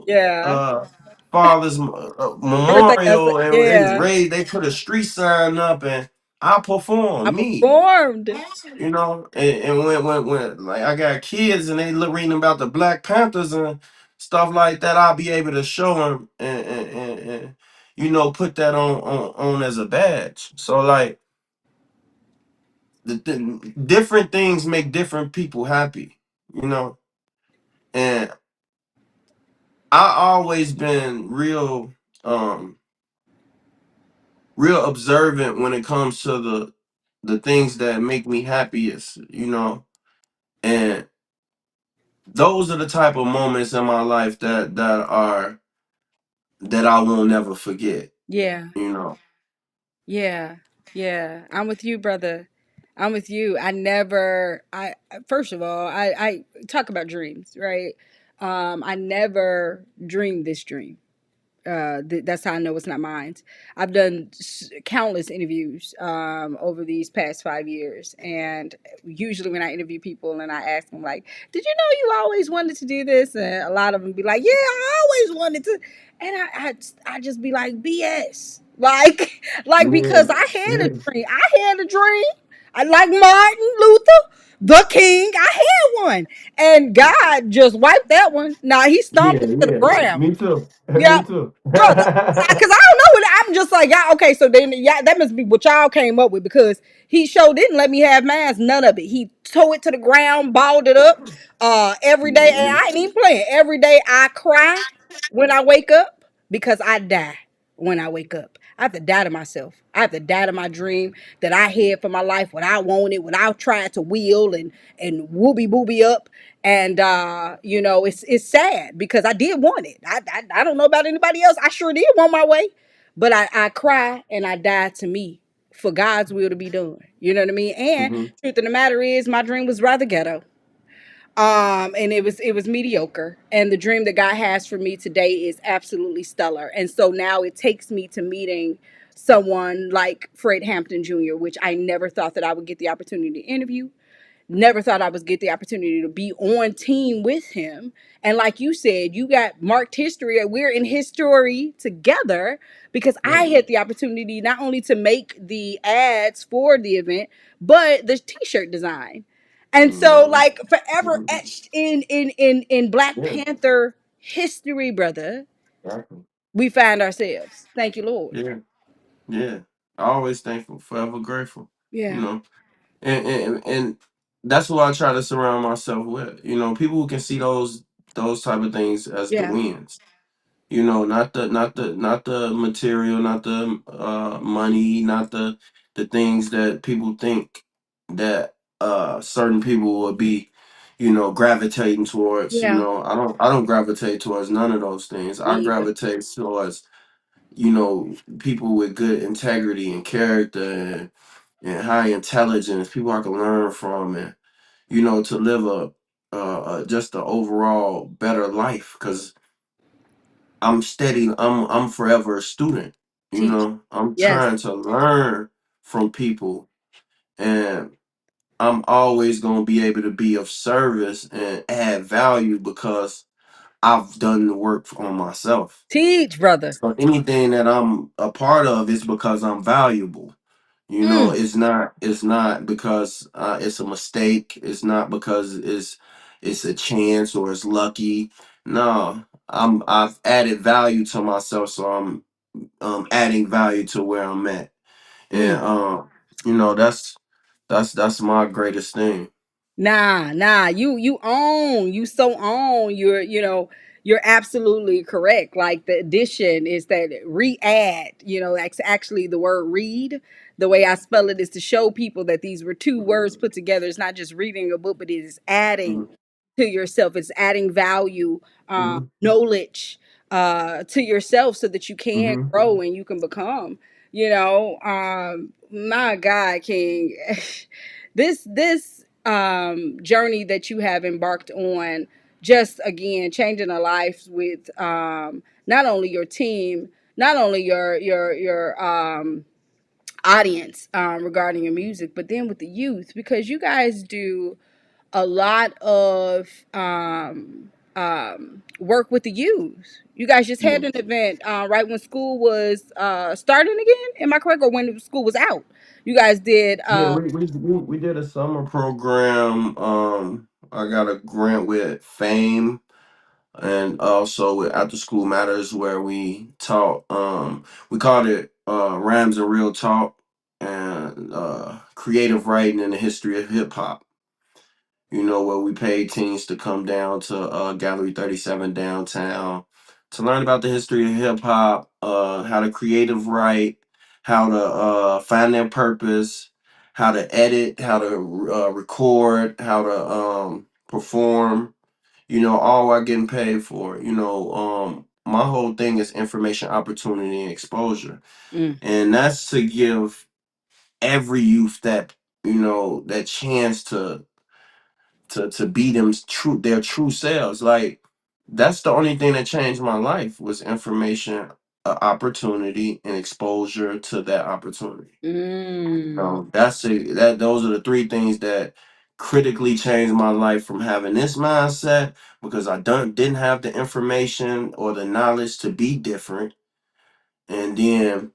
Yeah. father's Birthday. memorial, and they Yeah. raised, they put a street sign up, and I I performed me, performed. and when like I got kids and they look reading about the Black Panthers and stuff like that, I'll be able to show them, and put that on as a badge. So like the different things make different people happy, you know, and I always been um real observant when it comes to the things that make me happiest, and those are the type of moments in my life that I will never forget, Yeah. you know. Yeah. Yeah. I'm with you, brother. I'm with you. I never first of all, I talk about dreams, right? I never dreamed this dream. That's how I know it's not mine. I've done countless interviews over these past 5 years, and usually when I interview people and I ask them like, "Did you know you always wanted to do this?" and a lot of them be like, "Yeah, I always wanted to," and I just be like, "BS." Like Yeah, because I had a yeah, dream. I had a dream. I like Martin Luther, the King. I had one, and God just wiped that one. Now he stomped yeah, it to the yeah. ground. Me too. Yeah, Me too. brother. Because I don't know what I'm just like, y'all. Okay, so then, yeah, that must be what y'all came up with because he sure didn't let me have mine. None of it. He tore it to the ground, balled it up. Every day, and Mhm. I ain't even playing. Every day I cry when I wake up because I die when I wake up. I have to die to myself. I have to die to my dream that I had for my life, what I wanted, what I tried to will and whoopie booby up. And it's sad because I did want it. I don't know about anybody else. I sure did want my way. But I cry and I die to me for God's will to be done. You know what I mean? And Mhm. truth of the matter is my dream was rather ghetto. And it was mediocre, and the dream that God has for me today is absolutely stellar. And so now it takes me to meeting someone like Fred Hampton Jr., which I never thought that I would get the opportunity to interview. Never thought I would get the opportunity to be on team with him. And like you said, you got marked history. We're in history together because I Yeah. had the opportunity not only to make the ads for the event, but the t-shirt design. And so Mhm. like forever Mhm. etched in Black Yeah. Panther history, brother, Exactly. we find ourselves. Thank you, Lord. Yeah. Yeah. Always thankful, forever grateful. You Yeah. know. And that's what I try to surround myself with. People who can see those type of things as the Yeah. wins. Not the material, not the money, not the things that people think that certain people will be, gravitating towards. Yeah. I don't gravitate towards none of those things. Me I either. gravitate towards, people with good integrity and character, and high intelligence, people I can learn from, and to live just an overall better life. Because I'm forever a student. Teach. I'm Yes. trying to learn from people, and I'm always going to be able to be of service and add value, because I've done the work on myself. Teach, brother. So anything that I'm a part of is because I'm valuable. You know, Mm. it's not because it's a mistake. It's not because it's a chance or it's lucky. No, I've added value to myself, so I'm adding value to where I'm at, and Mm. you know that's my greatest thing. Nah, you so own. You're absolutely correct. Like the addition is that re-add, that's actually the word read. The way I spell it is to show people that these were two words put together. It's not just reading a book, but it is adding Mhm, to yourself. It's adding value, mhm, knowledge, to yourself so that you can mhm. grow and you can become, my God, King. This journey that you have embarked on, just again changing a life with, not only your team, not only your audience, regarding your music, but then with the youth, because you guys do a lot of work with the youth. You guys just Yeah, had an event, right when school was starting again. Am I correct? Or when school was out? You guys did. yeah. We did a summer program. I got a grant with Fame and also with After School Matters where we taught we called it Rhymes and Real Talk and creative writing in the history of hip hop. You know, where we paid teens to come down to Gallery 37 downtown to learn about the history of hip hop, how to creative write, how to find their purpose, how to edit, how to record, how to perform, you know, all while getting paid for it. You know, my whole thing is information, opportunity, and exposure. Mm, And that's to give every youth that, you know, that chance to be their true selves. Like that's the only thing that changed my life was information, opportunity, and exposure to that opportunity. mm, Those are the three things that critically changed my life from having this mindset because I didn't have the information or the knowledge to be different, and then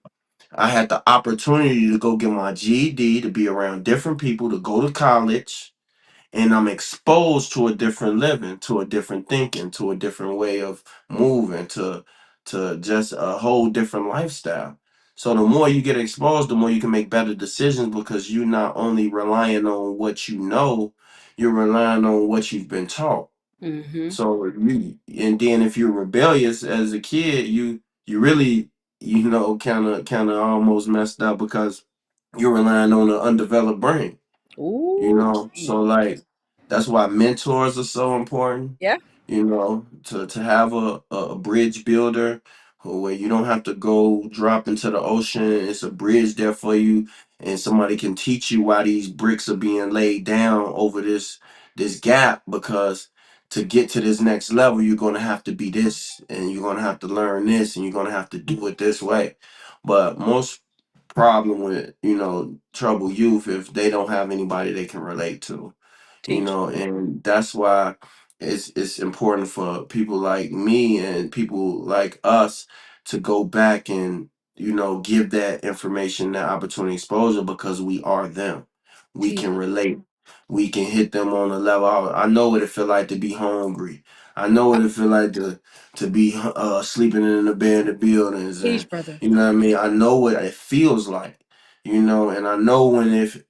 I had the opportunity to go get my GED, to be around different people, to go to college, and I'm exposed to a different living, to a different thinking, to a different way of moving, to just a whole different lifestyle. So the more you get exposed, the more you can make better decisions because you're not only relying on what you know, you're relying on what you've been taught. mm-hmm. So and then if you're rebellious as a kid, you really, you know, kind of almost messed up because you're relying on an undeveloped brain, you Ooh, know. So like that's why mentors are so important, yeah. you know, to have a bridge builder where you don't have to go drop into the ocean. It's a bridge there for you, and somebody can teach you why these bricks are being laid down over this gap, because to get to this next level you're going to have to be this, and you're going to have to learn this, and you're going to have to do it this way. But most problem with, you know, trouble youth if they don't have anybody they can relate to, you Teach. know. And that's why it's important for people like me and people like us to go back and, you know, give that information, that opportunity, exposure, because we are them. We Teach. can relate, we can hit them on a level. I know what it feel like to be hungry. I know what it feel like to be sleeping in the abandoned buildings, and Teach, brother. you know what I mean. I know what it feels like, you know, and I know when if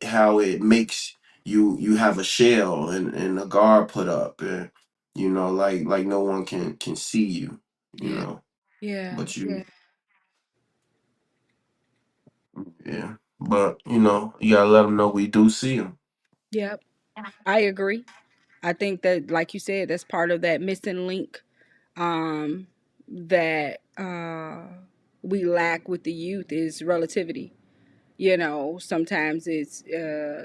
how it makes you have a shell and a guard put up, and you know, like no one can see you, you Yeah. know, Yeah. but you, Yeah. yeah, but you know, you gotta let them know we do see them. Yep. I agree. I think that, like you said, that's part of that missing link, that we lack with the youth is relativity. Sometimes it's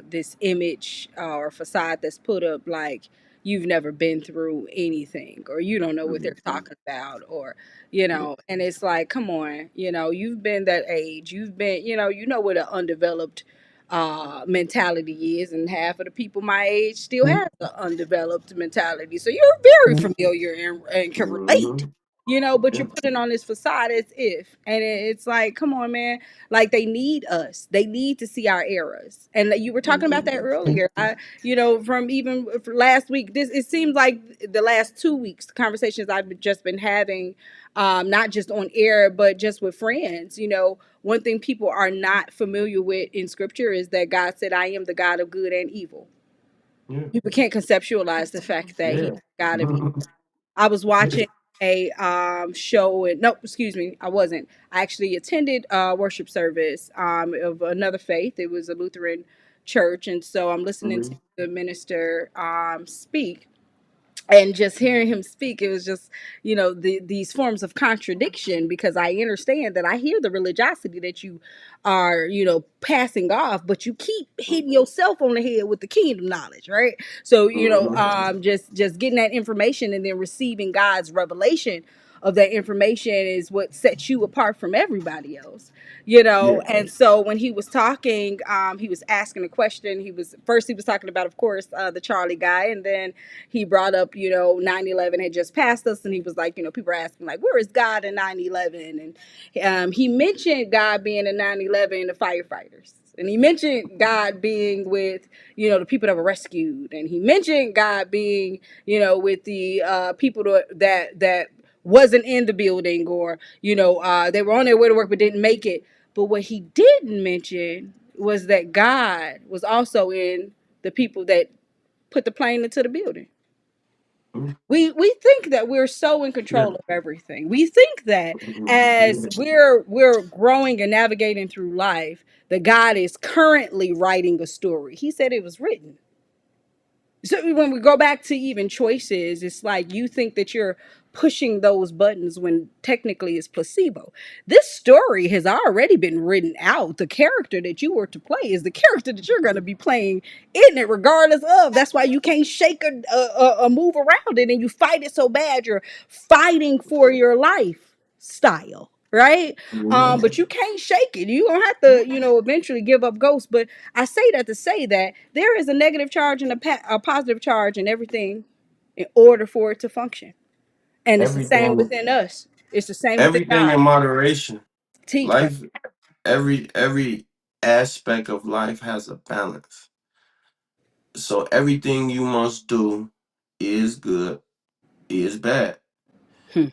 this image or facade that's put up like you've never been through anything, or you don't know what they're talking about, or and it's like, come on, you've been that age, you've been, you know what an undeveloped mentality is, and half of the people my age still have the undeveloped mentality. So you're very familiar and can relate, Mhm. but you're Yeah. putting on this facade as if, and it's like, come on, man. Like, they need us. They need to see our errors. And you were talking about that earlier. From even last week, it seems like the last 2 weeks, the conversations I've just been having, not just on air, but just with friends. One thing people are not familiar with in scripture is that God said, I am the God of good and evil. Yeah. People can't conceptualize the fact that he's Yeah. the God of evil. I was watching a show, and no, excuse me, I wasn't. I actually attended a worship service of another faith. It was a Lutheran church, and so I'm listening to Mhm. the minister speak, and just hearing him speak, it was just, these forms of contradiction, because I understand that I hear the religiosity that you are, passing off, but you keep hitting yourself on the head with the kingdom knowledge, right? So, Mhm. just getting that information and then receiving God's revelation of that information is what sets you apart from everybody else. Yeah. And so when he was talking, he was asking a question. He was talking about, of course, the Charlie guy, and then he brought up, 9/11 had just passed us, and he was like, people are asking, like, where is God in 9/11? And he mentioned God being in 9/11, the firefighters. And he mentioned God being with, the people that were rescued. And he mentioned God being, with the people that wasn't in the building, or, they were on their way to work but didn't make it. But what he didn't mention was that God was also in the people that put the plane into the building. Mhm. We think that we're so in Yeah. control of everything. We think that as Mhm. we're growing and navigating through life, that God is currently writing a story. He said it was written. So when we go back to even choices, it's like you think that you're pushing those buttons when technically it's placebo. This story has already been written out. The character that you were to play is the character that you're going to be playing in it, regardless of. That's why you can't shake a move around it, and you fight it so bad. You're fighting for your life style, right? Mhm. But you can't shake it. You don't have to, eventually give up ghosts. But I say that to say that there is a negative charge and a positive charge in everything in order for it to function. And it's the same Everything, within us. It's the same within everything God. in moderation. Teach, brother. Life, every aspect of life has a balance. So everything you must do is good, is bad. Hmm.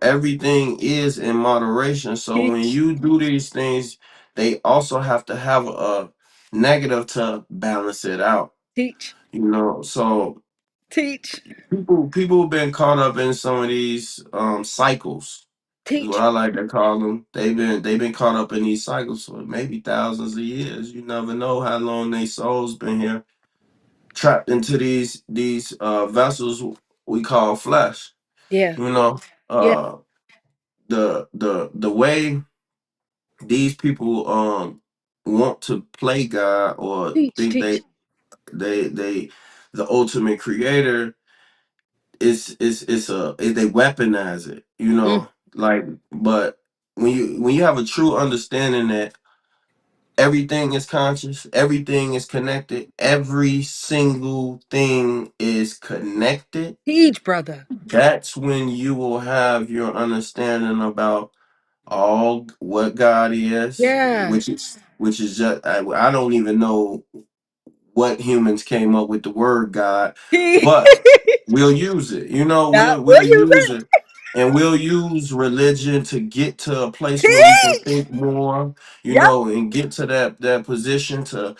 Everything is in moderation. So when Teach, you do these things, they also have to have a negative to balance it out. teach, So teach, people have been caught up in some of these cycles, is what teach. I like to call them. They've been caught up in these cycles for maybe thousands of years. You never know how long their souls been here, trapped into these vessels we call flesh. Yeah, You know, yeah. uh, the way these people want to play God or Teach, think teach. they the ultimate creator they weaponize it, Mm. like. But when you have a true understanding that everything is conscious, everything is connected, every single thing is connected, Teach, brother. that's when you will have your understanding about all what God is, Yeah. which is just I don't even know what humans came up with the word God, Teach. but we'll use it. Yeah, We'll we'll use use it. it, and we'll use religion to get to a place where we can Teach. think more, Yep. and get to that position to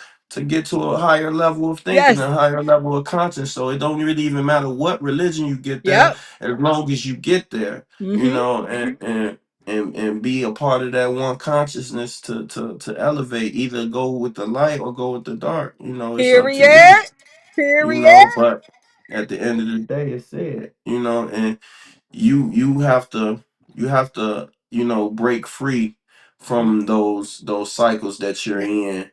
get to a higher level of thinking, Yes. a higher level of conscience. So it don't really even matter what religion you get there, Yep. as long as you get there, Mm-hmm. and be a part of that one consciousness to elevate, either go with the light or go with the dark. It's up to you. Period. Period. But at the end of the day, it's said, and you have to break free from those cycles that you're Yeah.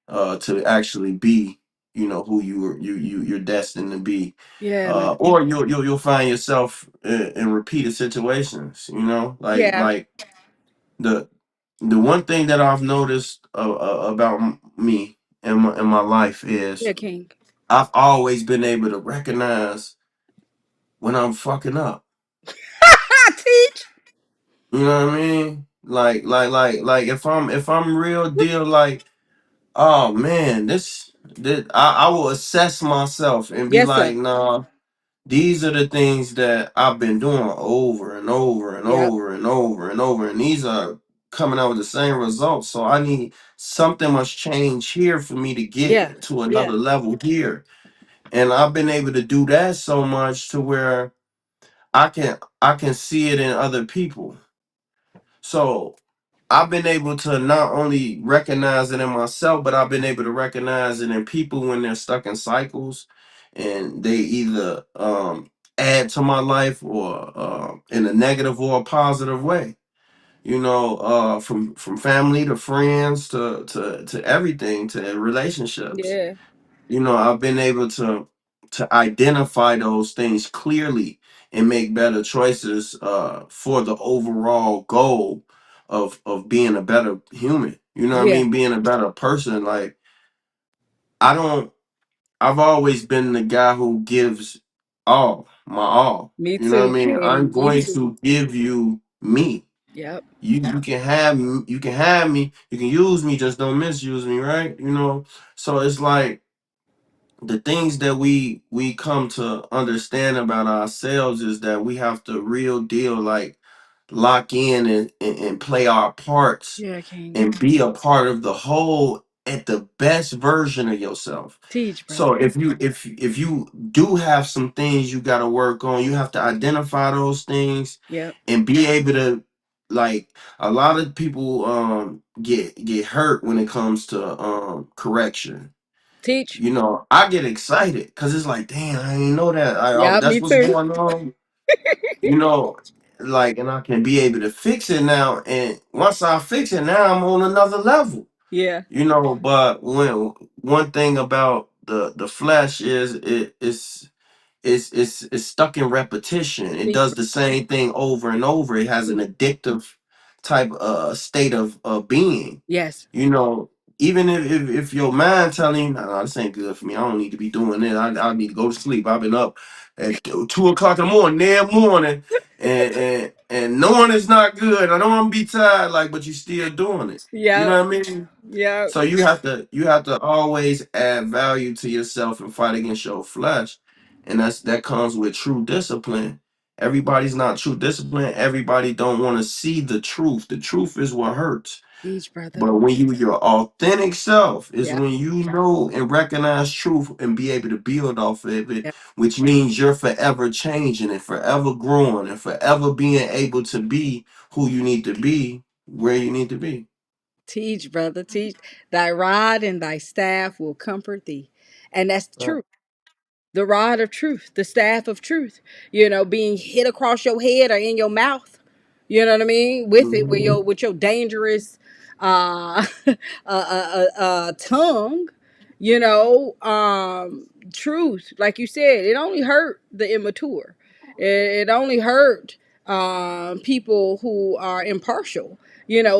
in, to actually be, who you're destined to be. Yeah, man. Or you'll find yourself in repeated situations, like Yeah. the one thing that I've noticed about me, in my life is Yeah, King. I've always been able to recognize when I'm fucking up. Ah, teach. You know what I mean? Like if I'm real deal, like, oh man, this I will assess myself and be Yes, sir. like, nah, these are the things that I've been doing over and over and Yep. over and over and over, and these are coming out with the same results. So I need something must change here for me to Yeah. get to Yeah. another level here. And I've been able to do that so much to where I can see it in other people. So I've been able to not only recognize it in myself, but I've been able to recognize it in people when they're stuck in cycles and they either add to my life or in a negative or a positive way. From family to friends to everything to relationships. Yeah. I've been able to identify those things clearly and make better choices for the overall goal of being a better human. You know what I Yeah. mean? Being a better person. Like, I don't I've always been the guy who gives my all. Me You know what I too, mean? I'm King. Me going too. to give you me. Yep. You can have me, you can use me, just don't misuse me, right? So it's like the things that we come to understand about ourselves is that we have to real deal, like, lock in and play our parts Yeah, King. and be a part of the whole at the best version of yourself. Teach, So brother. if you do have some things you got to work on, you have to identify those things Yep. and be able to, like, a lot of people get hurt when it comes to correction. Teach. I get excited because it's like, damn, I didn't know that. Yep. That's Me what's too. going on. You know, like, and I can be able to fix it now. And once I fix it, now I'm on another level. Yeah. But when one thing about the flesh is it's stuck in repetition. It Teach, does brother. the same thing over and over. It has an Teach. addictive type state of being. Yes. You know, even if your mind telling you, no, this ain't good for me. I don't need to be doing this. I need to go to sleep. I've been up at 2 o'clock in the morning, every morning, and knowing it's not good. I don't want to be tired, like, but you still doing it. You Yep. know what I mean? Yep. So you have to always add value to yourself and fight against your flesh. And that comes with true discipline. Everybody's not true discipline. Everybody don't want to see the truth. The truth is what hurts. Teach, brother. But when your authentic self is Yep. when you know and recognize truth and be able to build off of it, Yep. which means you're forever changing and forever growing and forever being able to be who you need to be, where you need to be. Teach, brother. Teach. Thy rod and thy staff will comfort thee. And that's Right. true. The rod of truth, the staff of truth, being hit across your head or in your mouth. You know what I mean? With it, with Mhm. your dangerous tongue, truth, like you said, it only hurt the immature. It only hurt people who are impartial,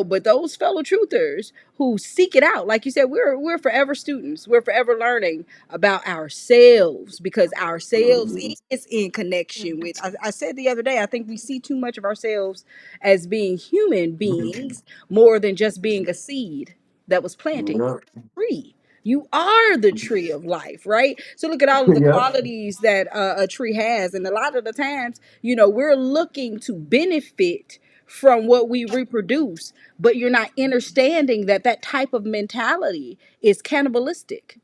but those fellow truthers who seek it out, like you said, we're forever students. We're forever learning about ourselves because ourselves Mhm. is in connection with. I said the other day, I think we see too much of ourselves as being human beings more than just being a seed that was planted. You're Yeah. a tree. You are the tree of life, right? So look at all of the Yeah. qualities that a tree has, and a lot of the times, we're looking to benefit from what we reproduce, but you're not understanding that that type of mentality is cannibalistic.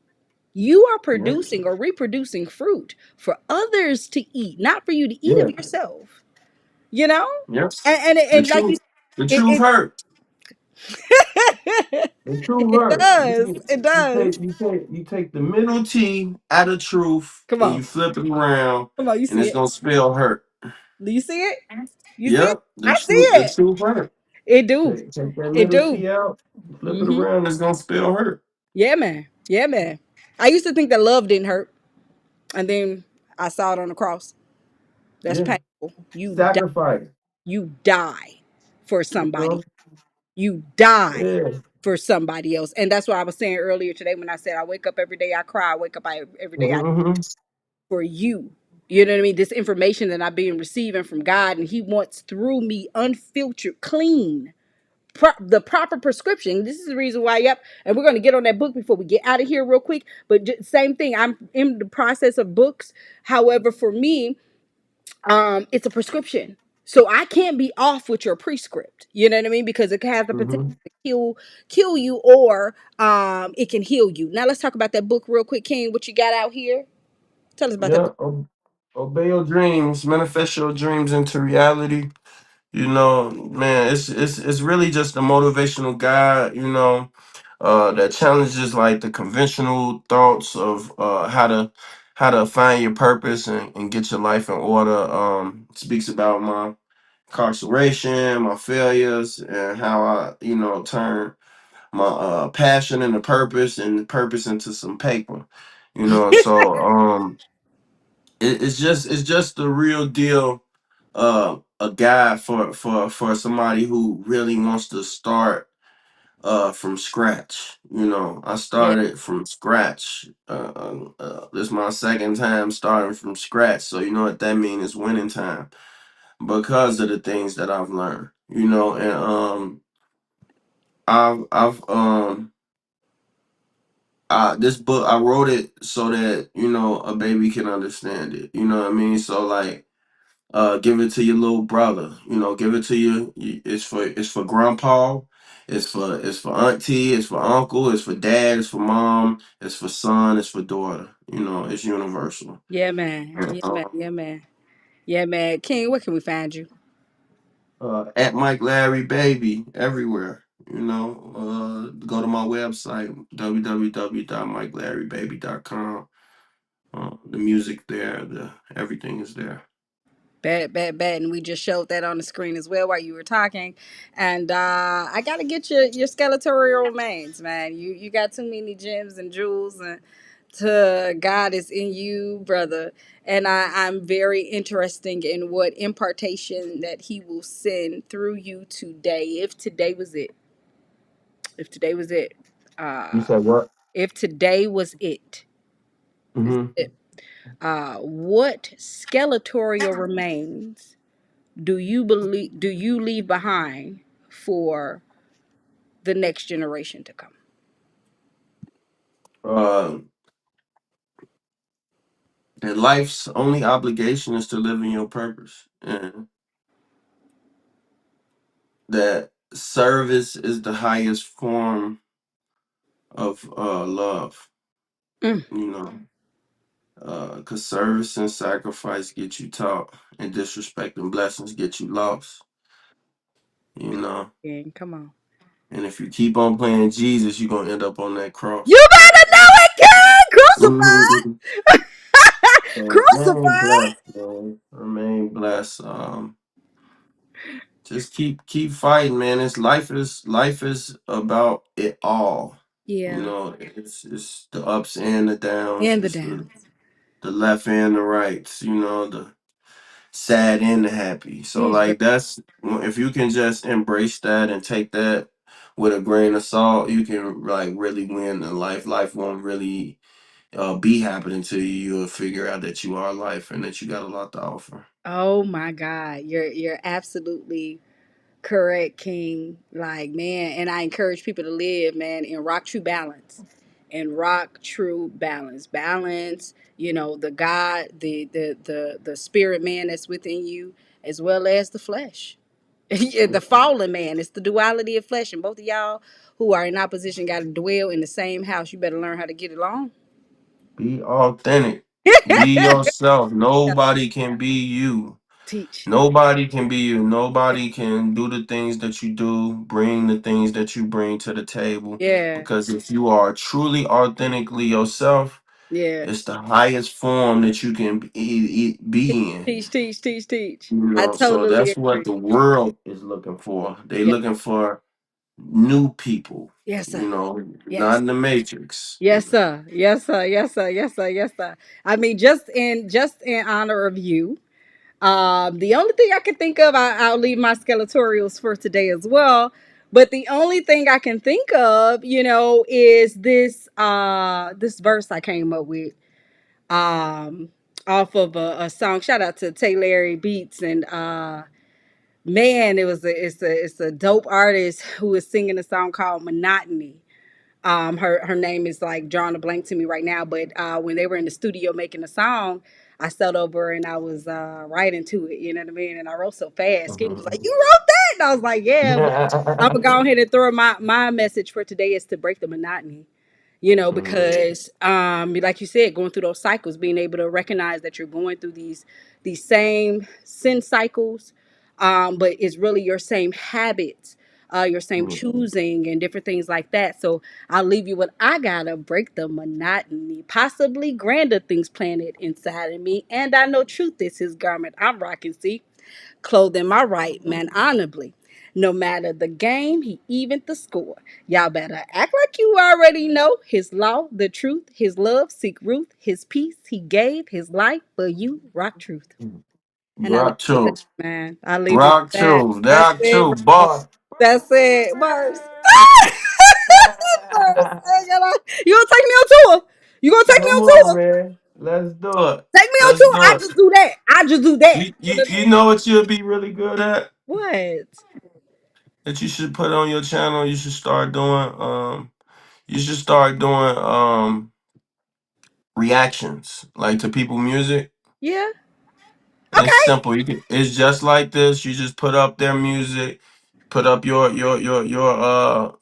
You are Yeah. producing or reproducing fruit for others to eat, not for you to eat of Yeah. yourself. You know, Yep. The and like you, truth. The it truth hurt. it, The truth it hurt. does, You, it you does. take you take you take the middle T out of truth Come and on, you flip it around come on, you and see it's it? gonna spell hurt. Do you see it? You see it? Yep. The I see truth the it. truth hurt. It do, Take that it middle do. T out, flip it Mm-hmm. around, it's gonna spell hurt. Yeah, man. Yeah, man. I used to think that love didn't hurt, and then I saw it on the cross. That's Yeah. painful. Sacrifice. You die for You somebody. know? You die Yeah. for somebody else. And that's what I was saying earlier today when I said I wake up every day, I cry, I wake up every day, I Hmm. for you. You know what I mean? This information that I've been receiving from God, and He wants through me unfiltered, clean, the proper prescription. This is the reason why. Yep. And we're going to get on that book before we get out of here real quick. But same thing. I'm in the process of books. However, for me, it's a prescription. So I can't be off with your prescript. You know what I mean? Because it has the potential Hmm. to kill you, or it can heal you. Now let's talk about that book real quick, King. What you got out here? Tell us about that Yeah. book. Obey your dreams, manifest your dreams into reality. You know, man, it's really just a motivational guide, that challenges like the conventional thoughts of how to find your purpose and get your life in order. Speaks about my incarceration, my failures, and how I, turn my passion into purpose and purpose into some paper. So it's just the real deal, a guide for somebody who really wants to start from scratch. I Yeah. started from scratch. This is my second time starting from scratch, so you know what that means. It's winning time because of the things that I've learned. And I've this book, I wrote it so that a baby can understand it. You know what I mean? So like, give it to your little brother. Give it to it's for grandpa, it's for auntie, it's for uncle, it's for dad, it's for mom, it's for son, it's for daughter. It's universal. Yeah, man. Yeah, man. Yeah, man. Yeah, man. King, where can we find you? At Mike Larry Baby everywhere. Go to my website www.mikelarrybaby.com. The music there, the everything is there. Bad, bad, bad. And we just showed that on the screen as well while you were talking. And I gotta get your skeletorial remains, man. You got too many gems and jewels, and to God is in you, brother. And I'm very interesting in what impartation that He will send through you today. If today was it. If today was it. You Uh said what? if today was it. This is Mm-hmm. it. What skeletorial remains do you leave behind for the next generation to come? Uh, and life's only obligation is to live in your purpose, and that service is the highest form of love. Mm, You know, because service and sacrifice get you taught, and disrespect and blessings get you lost. You know, King, come on. and if you keep on playing Jesus, you're gonna end up on that You cross. better know it, King! Mhm. Crucified! So remain Crucified! blessed, man. Remain blessed. Just keep fighting, man. Life is about it all. Yeah. It's the ups and the downs. And the It's the downs. the left and the rights. The sad and the happy. So Mm, like that's if you can just embrace that and take that with a grain of salt, you can like really win in life. Life won't really be happening to you. You'll figure out that you are life and that you got a lot to offer. oh my God. You're absolutely correct, King. Like, man, and I encourage people to live, man, in rock true balance. And rock true balance. Balance, the God, the spirit man that's within you, as well as the flesh. Yeah, the fallen man. It's the duality of flesh. And both of y'all who are in opposition got to dwell in the same house. You better learn how to get along. Be authentic. Be yourself. Nobody can be you. Teach. Nobody can be you. Nobody can do the things that you do, bring the things that you bring to the table. Yeah. Because if you are truly authentically yourself, Yeah. it's the highest form that you can be in. Teach, teach, teach, teach. I So totally that's what agree. the world is looking for. They Yeah. looking for new people, Yes, sir. not Yes. in the matrix. Yes, sir. Yes, sir. Yes, sir. Yes, sir. Yes, sir. I mean, just in honor of you. The only thing I can think of, I'll leave my skeletorials for today as well. But the only thing I can think of, is this verse I came up with um off of a song. Shout out to Tay Larry Beats, and man, it's a dope artist who is singing a song called Monotony. Her name is like drawing a blank to me right now, but when they were in the studio making the song, I sat over and I was writing to it, you know what I mean? And I wrote so fast. King was like, "You wrote that?" And I was like, "Yeah," but I'm gonna go ahead and throw my message for today is to break the monotony, because like you said, going through those cycles, being able to recognize that you're going through these same sin cycles, but it's really your same habits, your same choosing and different things like that. So I'll leave you with, I gotta break the monotony, possibly grander things planted inside of me, and I know truth is his garment I'm rocking. See, clothing my right man honorably. No matter the game, he evened the score. Y'all better act like you already know his law, the truth, his love, seek Ruth, his peace, he gave his life for you, rock truth. And I leave Rock you with True. that, man. I leave you with Rock that. True. That's Rock it, True. bro. Boy. That's it. Bars. Bars. You gonna take me on tour? You gonna take me Come on on, tour? man. Let's do it. Take me on Let's tour. I do it. just do that. I just do that. You, You you, know what I you mean? know what you'll be really good at? What? That you should put on your channel. You should start doing reactions like to people music. Yeah. And it's Okay. simple. It's just like this. You just put up their music, put up your video,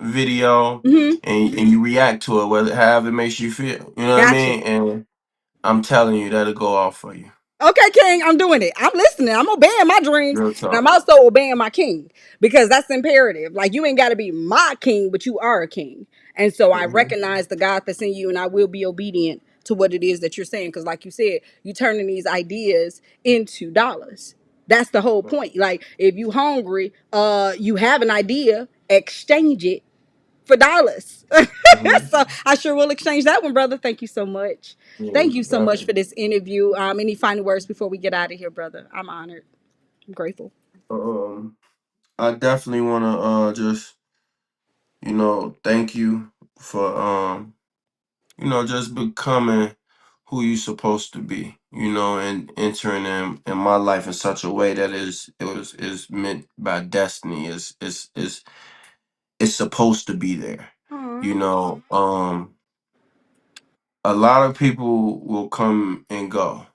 Mm-hmm. and you react to it, whether however it makes you feel. You know what I Gotcha. mean? And I'm telling you, that'll go off for you. Okay, King, I'm doing it. I'm listening. I'm obeying my dreams, Real and I'm talk. also obeying my king because that's imperative. Like you ain't got to be my king, but you are a king, and so I Hmm. recognize the God that's in you, and I will be obedient to what it is that you're saying. Because, like you said, you turning these ideas into dollars. That's the whole point. Like if you hungry, you have an idea, exchange it for dollars. Hmm. So I sure will exchange that one, brother. Thank you so much. Yeah, Thank you so much for definitely. this interview. Any final words before we get out of here, brother? I'm honored. I'm grateful. Um, I definitely want to just thank you for just becoming who you supposed to be, and entering in my life in such a way that is meant by destiny. Is supposed to be there. Aw. You know, a lot of people will come and go,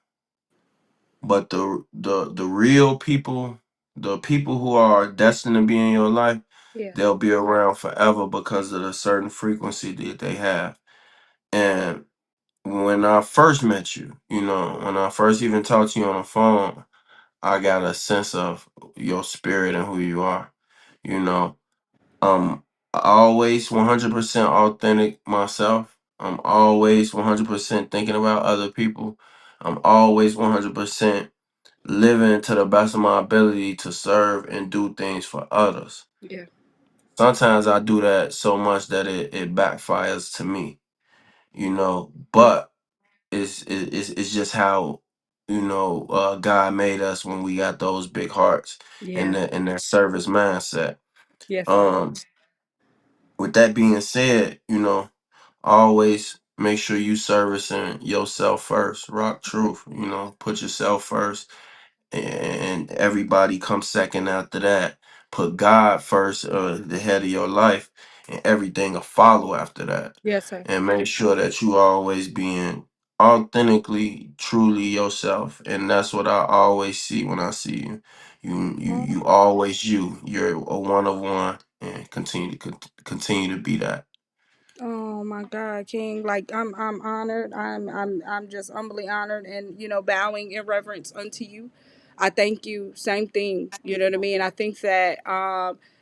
but the real people, the people who are destined to be in your life, Yeah. they'll be around forever because of the certain frequency that they have. And when I first met you, when I first even talked to you on the phone, I got a sense of your spirit and who you are. You know, I'm always 100% authentic myself. I'm always 100% thinking about other people. I'm always 100% living to the best of my ability to serve and do things for others. Yeah. Sometimes I do that so much that it backfires to me, Mm. but it's just how God made us when we got those big hearts and Yeah. that service mindset. Yes, sir. Um, with that being said, always make sure you servicing yourself first. Rock truth, put yourself first, and everybody comes second after that. Put God first, the head of your life, and everything will follow after that. Yes, sir. And make sure that you always being authentically, truly yourself, and that's what I always see when I see you. You always you. You're a one of one, and continue to be that. Oh my God, King! Like I'm honored. I'm just humbly honored, and bowing in reverence unto you. I thank you. Same thing. You know what I mean. I think that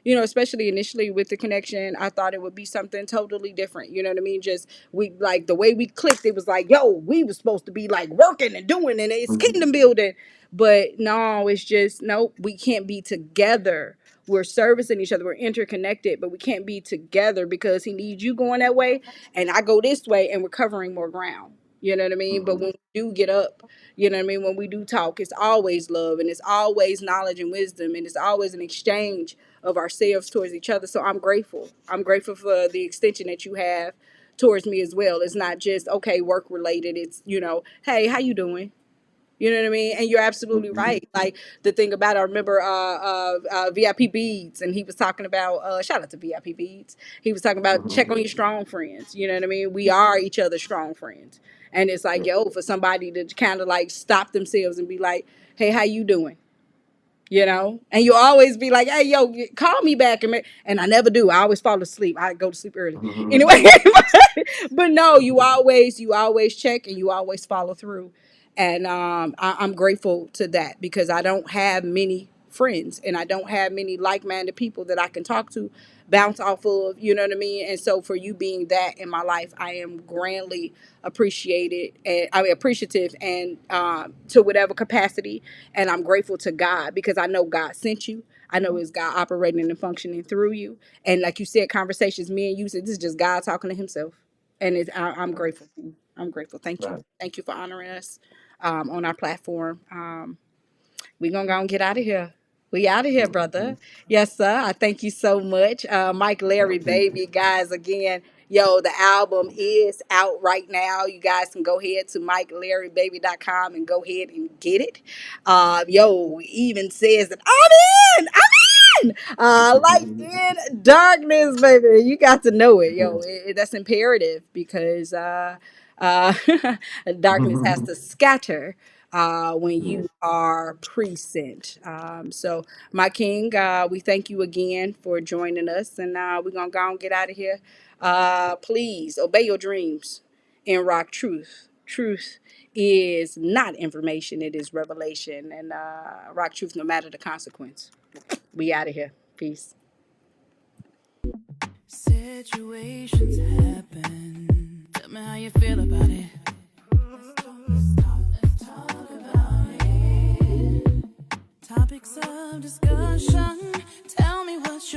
especially initially with the connection, I thought it would be something totally different. You know what I mean? Just we like the way we clicked. It was like, yo, we was supposed to be like working and doing, and it's Mhm. kingdom building. But no, it's just nope. We can't be together. We're servicing each other. We're interconnected, but we can't be together because he needs you going that way and I go this way, and we're covering more ground. You know what I mean? But Mhm. when we do get up, you know what I mean? When we do talk, it's always love, and it's always knowledge and wisdom, and it's always an exchange of ourselves towards each other. So I'm grateful. I'm grateful for the extension that you have towards me as well. It's not just okay work related. It's, you know, hey, how you doing? You know what I mean? And you're absolutely right. Like the thing about, I remember VIP Beads, and he was talking about, shout out to VIP Beads. He was talking about check on your strong friends. You know what I mean? We are each other's strong friends. And it's like, yo, for somebody to kind of like stop themselves and be like, hey, how you doing? You know, and you always be like, hey, yo, call me back. And I never do. I always fall asleep. I go to sleep early. Anyway, but no, you always check and you always follow through. And I'm grateful to that because I don't have many friends and I don't have many like-minded people that I can talk to, bounce off of, you know what I mean? And so for you being that in my life, I am grandly appreciated and I mean appreciative and to whatever capacity. And I'm grateful to God because I know God sent you. I know it's God operating and functioning through you. And like you said, conversations me and you said, this is just God talking to himself. And I'm grateful. I'm grateful. Thank you. Right. Thank you for honoring us on our platform. We're going to go and get out of here. We out of here, brother. Yes, sir. I thank you so much. Mike, Larry, baby, guys, again, yo, the album is out right now. You guys can go ahead to MikeLarryBaby.com and go ahead and get it. Yo, even says that I'm in. Light in darkness, baby. You got to know it, yo. That's imperative because uh, darkness has to scatter when you are present. So, my king, we thank you again for joining us, and we're gonna go and get out of here. Please obey your dreams and rock truth. Truth is not information; it is revelation, and rock truth no matter the consequence. We out of here. Peace. Situations happen. Tell me how you feel about it. Let's talk about it. Topics of discussion. Tell me what you